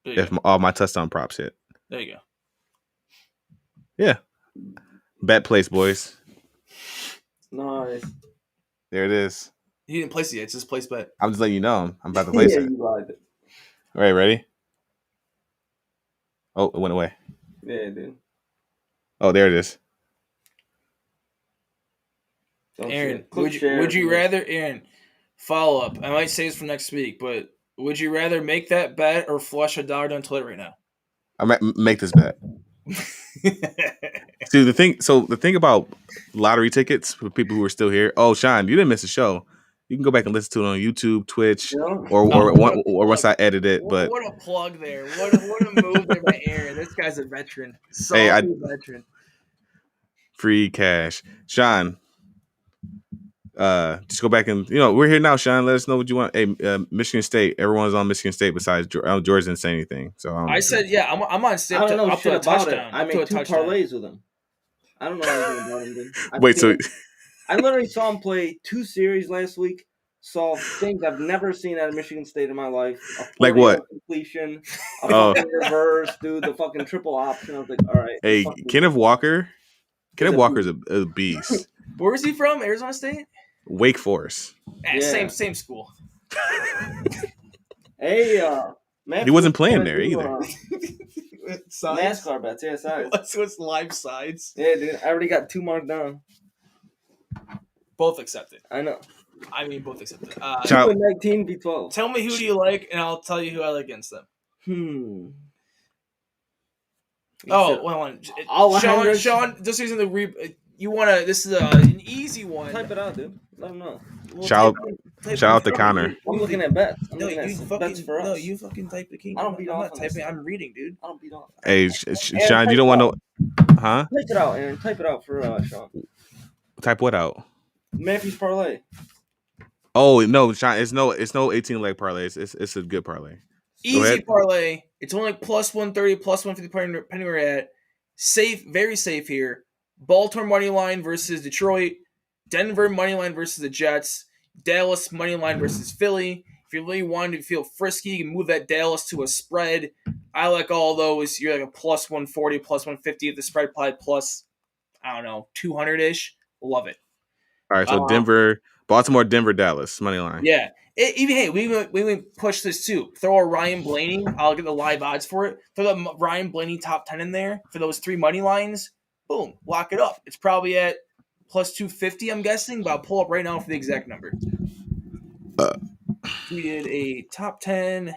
There you if go. all my touchdown props hit. There you go. Yeah. Bet place, boys. Nice. There it is. He didn't place it yet. It's just place bet. I'm just letting you know. I'm about to place Yeah, it. you lied. All right, ready? Oh, it went away. Yeah, dude. Oh, there it is. Don't Aaron, share. Click share would you for this. rather, Aaron, follow up? I might say this for next week, but would you rather make that bet or flush $1 down the toilet right now? I might make this bet. See the thing about lottery tickets for people who are still here. Oh, Sean, you didn't miss the show. You can go back and listen to it on YouTube, Twitch, You know? or once I edit it. But What a plug there! What a move there by Aaron. This guy's a veteran, Hey, I- salty veteran. free cash, Sean. Just go back and we're here now, Sean. Let us know what you want. Hey, Michigan State. Everyone's on Michigan State besides George. George didn't say anything, so I said, yeah, I'm on state I don't know up shit to a about touchdown. it. I Up to made a 2 touchdown. parlays with him. I don't know anything about him, dude. Wait, so I literally saw him play 2 series last week. Saw things I've never seen out of Michigan State in my life. A Like what? 40-yard completion, a Oh. fucking reverse, dude. The fucking triple option. I was like, all right. hey, Kenneth Walker. Kenneth a Walker's a beast. Where is he from? Arizona State? Wake Forest. Yeah. Same school. Hey, man. He wasn't playing there either. NASCAR bets, yeah, sides. What's live sides? Yeah, dude. I already got 2 marked down. Both accepted. I know. I mean, both accepted. 2 and 19 v12. Tell me who do you like, and I'll tell you who I like against them. Oh, well, Sean, just using the you want to? This is an easy one. Type it out, dude. Let them know. Shout out the counter. I'm looking at bets. I'm No, looking at you some fucking bets for us. no, you fucking type the king. I don't beat I'm off not on typing. this. I'm reading, dude. I don't beat off. Hey, Sean, you don't want to, huh? Type it out, Aaron. Type it out for Sean. Type what out? Matthews parlay. Oh no, Sean, it's no 18 leg parlay. It's a good parlay. Easy parlay. It's only plus 130, plus 150 depending where you're at. Safe, very safe here. Baltimore money line versus Detroit. Denver money line versus the Jets. Dallas money line versus Philly. If you really wanted to feel frisky, you can move that Dallas to a spread. I like all those. You're like a plus 140, plus 150. If the spread probably plus, I don't know, 200-ish. Love it. All right, so Denver, Baltimore, Denver, Dallas money line. Yeah. We push this too. Throw a Ryan Blaney. I'll get the live odds for it. Throw the Ryan Blaney top 10 in there for those 3 money lines. Boom, lock it up. It's probably at plus 250, I'm guessing, but I'll pull up right now for the exact number. We did a top 10.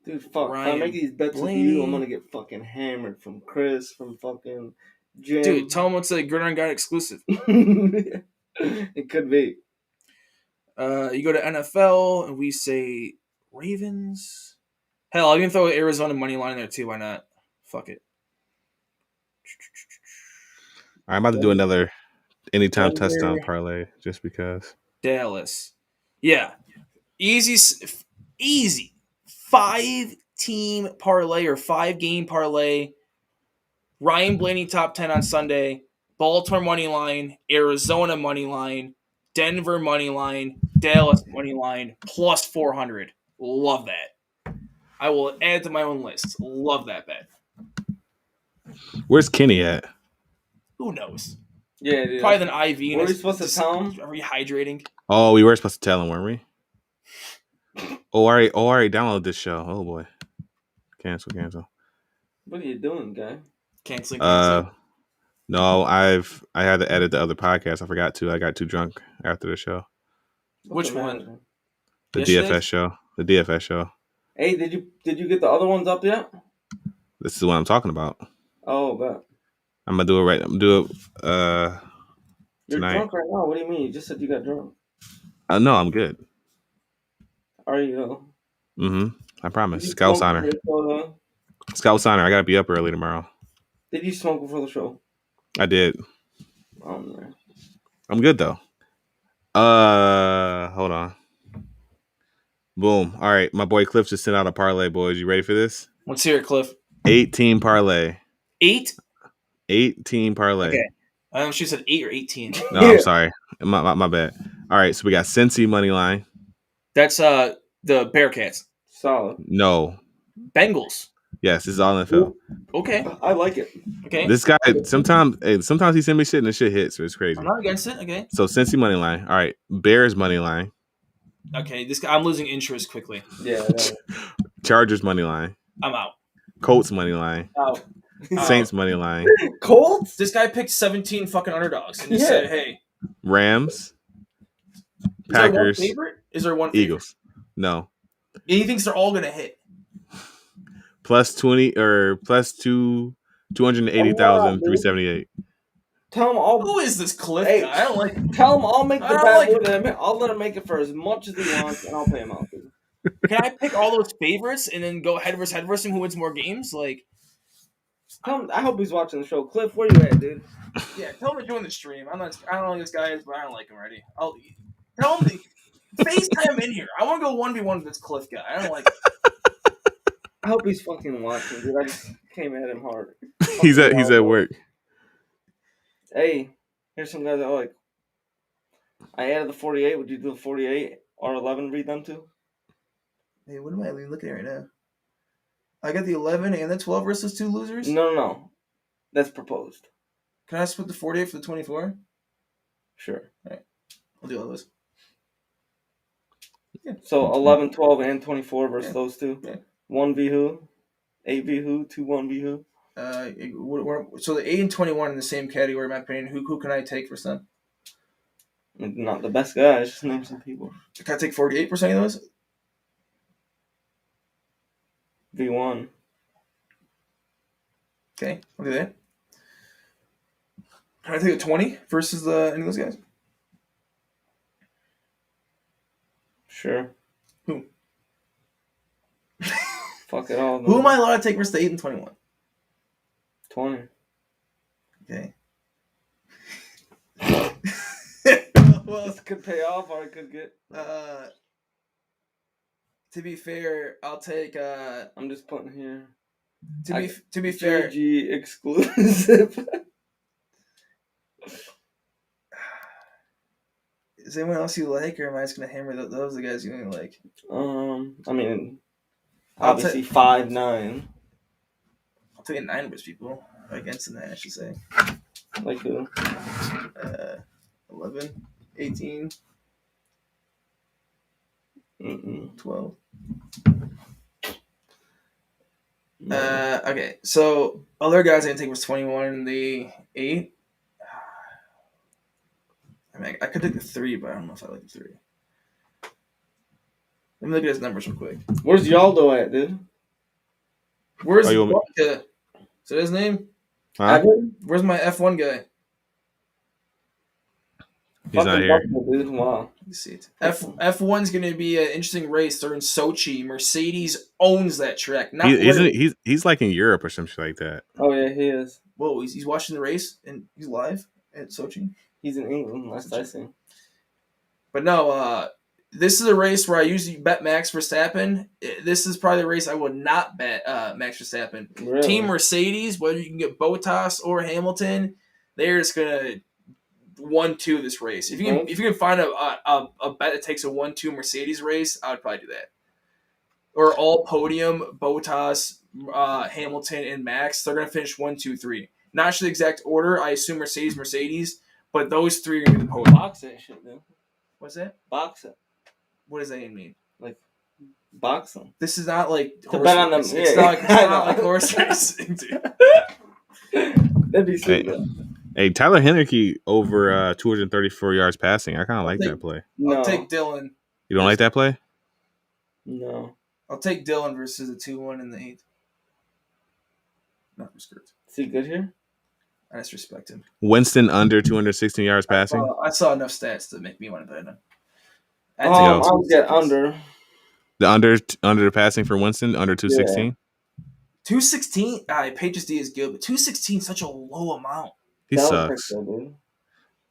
Dude, fuck. Ryan if I make these bets Blaney. with you, I'm going to get fucking hammered from Chris, from fucking Jim. Dude, tell him it's a Gridiron Guide exclusive. It could be. You go to NFL, and we say Ravens. Hell, I can throw Arizona money line in there too. Why not? Fuck it. I'm about to do another anytime Denver. touchdown parlay just because. Dallas. Yeah. Easy 5-team parlay or 5-game parlay. Ryan Blaney top 10 on Sunday. Baltimore money line. Arizona money line. Denver money line. Dallas money line. Plus 400. Love that. I will add it to my own list. Love that bet. Where's Kenny at? Who knows? Yeah, dude. Probably an IV. Were we supposed to tell him? Rehydrating. Oh, we were supposed to tell him, weren't we? Oh, all right. Download this show. Oh boy. Cancel. What are you doing, guy? Canceling. No, I had to edit the other podcast. I forgot to. I got too drunk after the show. Which one? The DFS show. The DFS show. Hey, did you get the other ones up yet? This is what I'm talking about. Oh, bet. I'm gonna do it right. I'm gonna do it You're tonight. drunk right now. What do you mean? You just said you got drunk. No, I'm good. Are you? I promise. Scout's honor. Scout's honor. I gotta be up early tomorrow. Did you smoke before the show? I did. Oh man. I'm good though. Hold on. Boom. All right, my boy Cliff just sent out a parlay, boys. You ready for this? Let's hear it, Cliff. 8-team parlay. 8? 8-team parlay. Okay. She said 8 or 18. No, I'm sorry. My bad. All right, so we got Cincy money line. That's the Bearcats. Solid. No. Bengals. Yes, this is all NFL. Okay. I like it. Okay. This guy sometimes he send me shit and the shit hits, so it's crazy. I'm not against it. Okay. So Cincy money line. All right, Bears money line. Okay. This guy, I'm losing interest quickly. Yeah. Chargers money line. I'm out. Colts money line. Out. Saints money line. Colts? This guy picked 17 fucking underdogs and he said, "Hey, Rams. is there one Packers. favorite? Is there one favorite? Eagles. No. He thinks they're all gonna hit. Plus 20 or plus 280,378. Tell him all. Who is this Cliff Hey, guy? I don't like him. Tell him I'll make the I don't bet like with him. I'll let him make it for as much as he wants, and I'll pay him out. Dude. Can I pick all those favorites and then go head versus him who wins more games? Like, I hope he's watching the show. Cliff, where you at, dude? yeah, tell him to join the stream. I don't know who this guy is, but I don't like him already. Tell him to FaceTime in here. I want to go 1v1 with this Cliff guy. I don't like him. I hope he's fucking watching, dude. I just came at him hard. He's at work. Hey, here's some guys that like. I added the 48. Would you do the 48 or 11? Read them too. Hey, what am I looking at right now? I got the 11 and the 12 versus two losers? No. That's proposed. Can I split the 48 for the 24? Sure. All right. I'll do all those. Yeah. So 11, 12, and 24 versus those two. Yeah. 1v who? 8v who? 2-1v who? So the 8 and 21 in the same category, in my opinion. Who can I take for some? Not the best guys. Just name some people. Can I take 48% of those? V1. Okay, I'll do that. Can I take a 20 versus any of those guys? Sure. Who? Fuck it all. Who am I allowed to take versus the 8 and 21? 20. Okay. Well, this could pay off or I could get. To be fair, I'll take. I'm just putting here. To be fair, GG exclusive. Is anyone else you like, or am I just gonna hammer those are the guys you only like? I mean, obviously 5'9". I'll take a 9 versus people against that, I should say. Like who? 11, 18, 12. Okay, so other guys I can take was 21 and the 8. I mean, I could take the 3, but I don't know if I like the 3. Let me look at his numbers real quick. Where's Yaldo at, dude? Where's Is that his name? Huh? Where's my F1 guy? He's not here. Dude. Wow. Let's see it. F1's going to be an interesting race. They're in Sochi. Mercedes owns that track. He's like in Europe or some shit like that. Oh yeah, he is. Whoa, he's watching the race and he's live at Sochi. He's in England, last I see. But no, this is a race where I usually bet Max Verstappen. This is probably the race I would not bet Max Verstappen. Really? Team Mercedes, whether you can get Bottas or Hamilton, they're just gonna 1-2 this race. If you can find a bet that takes a 1-2 Mercedes race, I would probably do that. Or all podium, Bottas, Hamilton, and Max. They're gonna finish 1-2-3. Not sure the exact order. I assume Mercedes, but those 3 are gonna be the podium. Box that shit, dude. What's that? Box it. What does that even mean? Like box them. This is not like horse bet on them. It's not like horse racing, dude. That'd be sweet. Hey, Tyler Henneke over 234 yards passing. I kind of like that play. No. I'll take Dylan. You don't like that play? No. I'll take Dylan versus the 2-1 in the 8th. Not for skirts. Is he good here? I just respect him. Winston under 216 yards passing. I saw enough stats to make me want to bet him. I'll get under. The under the passing for Winston under 216. Yeah. 216. Patriots D is good, but 216 is such a low amount. He sucks.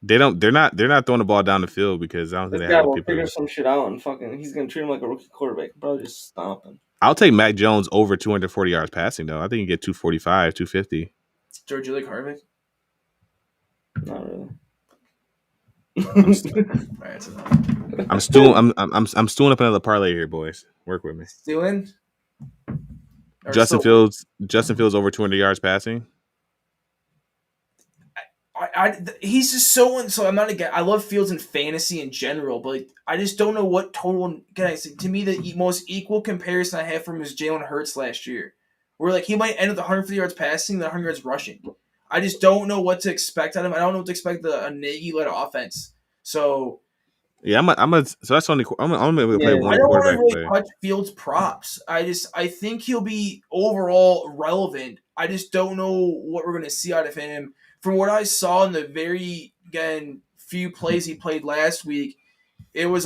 They're not throwing the ball down the field because I don't think they have people. Figure some shit out and he's gonna treat him like a rookie quarterback. Probably just stomp him. I'll take Mac Jones over 240 yards passing though. I think you get 245, 250. George, you like Harvick? Not really. Alright, so I'm stewing up another parlay here, boys. Work with me. Stewing? Justin Fields over 200 yards passing. He's just so I'm not again. I love Fields in fantasy in general, but I just don't know what total. To me, the most equal comparison I have from him is Jalen Hurts last year, where like he might end with 150 yards passing, and 100 yards rushing. I just don't know what to expect out of him. I don't know what to expect a Nagy-led offense. So yeah, so that's only I'm gonna play one I don't want quarterback to really play. touch Fields props. I think he'll be overall relevant. I just don't know what we're going to see out of him. From what I saw in the few plays he played last week, it was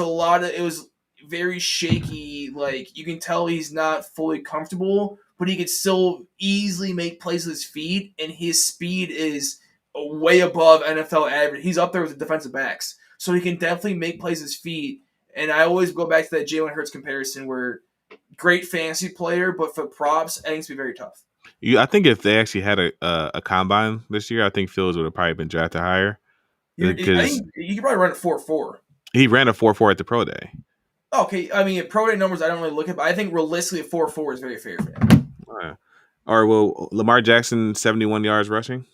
very shaky. Like you can tell he's not fully comfortable, but he could still easily make plays with his feet, and his speed is way above NFL average. He's up there with the defensive backs, so he can definitely make plays with his feet. And I always go back to that Jalen Hurts comparison, where great fantasy player, but for props, I think it's be very tough. I think if they actually had a combine this year, I think Fields would have probably been drafted higher. I think you could probably run a 4.4. He ran a 4.4 at the pro day. Okay, I mean pro day numbers I don't really look at, but I think realistically a 4.4 is very fair for him. Or will Lamar Jackson 71 yards rushing?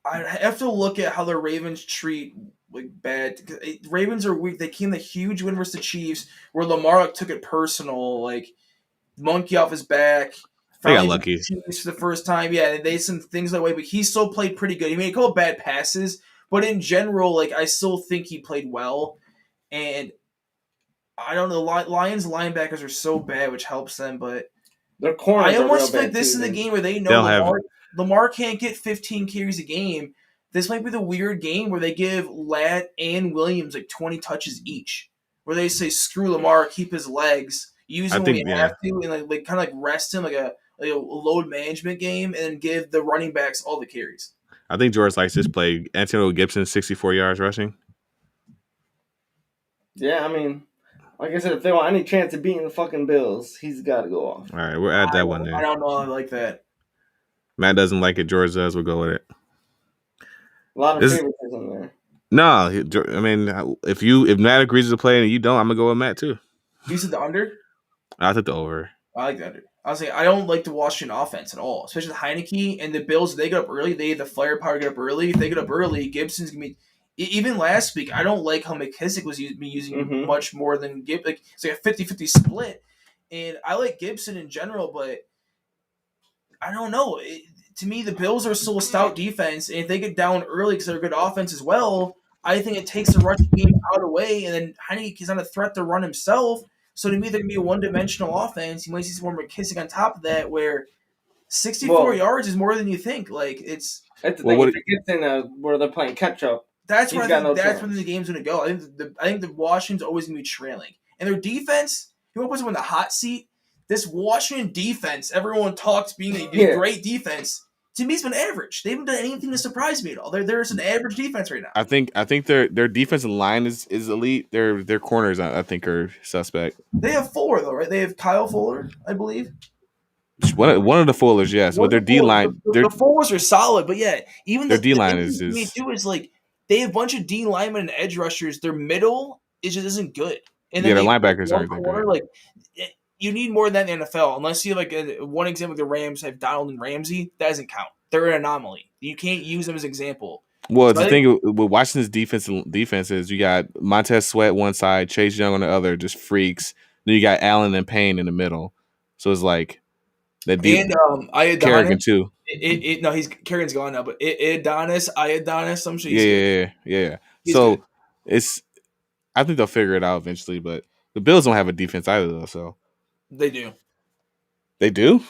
I have to look at how the Ravens treat like bad. Ravens are weak. They came the huge win versus the Chiefs, where Lamar took it personal, like monkey off his back. They got lucky for the first time. Yeah, they some things that way, but he still played pretty good. He made a couple bad passes, but in general, like I still think he played well. And I don't know, Lions linebackers are so bad, which helps them, but their corners. I almost feel like this is the game where they know Lamar can't get 15 carries a game. This might be the weird game where they give Latt and Williams like 20 touches each, where they say screw Lamar, keep his legs, use him when we have to, and like kind of like rest him like a load management game, and then give the running backs all the carries. I think George likes this play. Antonio Gibson 64 yards rushing. Yeah, I mean, like I said, if they want any chance of beating the fucking Bills, he's got to go off. All right, we'll add that one there. I don't know. I like that. Matt doesn't like it. George does. We'll go with it. A lot of favoritism there. No, I mean, if Matt agrees with the play and you don't, I'm gonna go with Matt too. You said the under? I took the over. I like the under. I was like, I don't like the Washington offense at all, especially Heineke and the Bills. If they get up early, they have the firepower to get up early. If they get up early, Gibson's gonna be. Even last week, I don't like how McKissick was using much more than Gibson. Like, it's like a 50-50 split. And I like Gibson in general, but I don't know. To me, the Bills are still a stout defense, and if they get down early because they're a good offense as well, I think it takes the rushing game out of the way, and then Heineke is not a threat to run himself. So to me, they're going to be a one-dimensional offense. You might see some more McKissick on top of that, where 64 yards is more than you think. Like, it's the thing. If it gets in where they're playing catch-up, that's where that's when the game's going to go. I think the Washington's always going to be trailing. And their defense, you want to put them in the hot seat? This Washington defense, everyone talks being a great defense. To me, it's been average. They haven't done anything to surprise me at all. There's an average defense right now. I think their defensive line is elite. Their corners, I think, are suspect. They have Fuller though, right? They have Kyle Fuller, I believe. One of the Fullers, yes. But their D line, the Fullers are solid. But yeah, even their D line is like they have a bunch of D linemen and edge rushers. Their middle just isn't good. And then their linebackers aren't that good. Like, you need more than that in the NFL. Unless you have like one example, the Rams have Donald and Ramsey. That doesn't count. They're an anomaly. You can't use them as an example. Well, the thing with Washington's defense is you got Montez Sweat one side, Chase Young on the other, just freaks. Then you got Allen and Payne in the middle. So it's like that. Kerrigan too. No, Kerrigan's gone now, but Adonis, I'm sure. Yeah. So good. I think they'll figure it out eventually, but the Bills don't have a defense either, though. So they do. They do.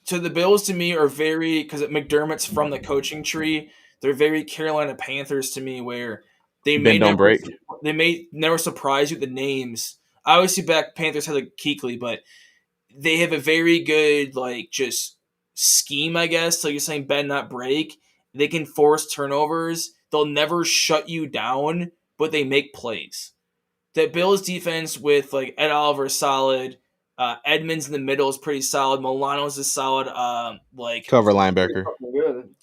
So the Bills to me are very, because McDermott's from the coaching tree. They're very Carolina Panthers to me, where they may never surprise you with the names. I always see back Panthers had like Kuechly, but they have a very good like just scheme, I guess. Like you're saying, bend not break. They can force turnovers. They'll never shut you down, but they make plays. The Bills defense with like Ed Oliver is solid. Edmonds in the middle is pretty solid. Milano's is solid. Cover linebacker.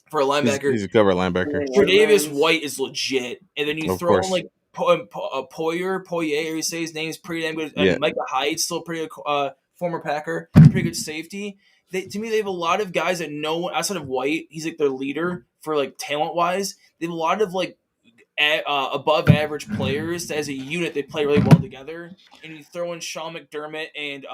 For a linebacker, he's a cover linebacker. Tre'Davious White is legit, and then you throw in like Poyer, or you say his name's pretty damn good. Yeah. Micah Hyde's still pretty good, former Packer, pretty good safety. To me, they have a lot of guys that no one outside of White. He's like their leader for like talent wise. They have a lot of like above average players. As a unit, they play really well together. And you throw in Sean McDermott and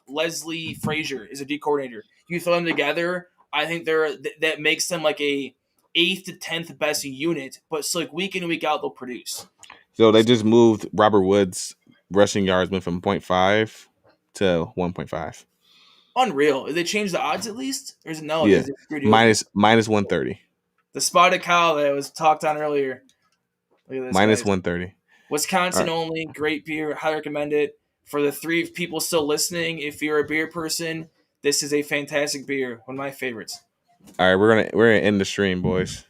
Leslie Frazier is a D coordinator. You throw them together, I think that makes them like a 8th to 10th best unit. But so like week in and week out, they'll produce. So they just moved Robert Woods' rushing yards went from 0.5 to 1.5. Unreal. Did they change the odds at least? Or is it no? Yeah, minus 130. The spotted cow that was talked on earlier. Look at this. Minus Guys. 130. Wisconsin All right. only. Great beer. Highly recommend it. For the 3 people still listening, if you're a beer person, this is a fantastic beer. One of my favorites. All right, we're gonna end the stream, boys.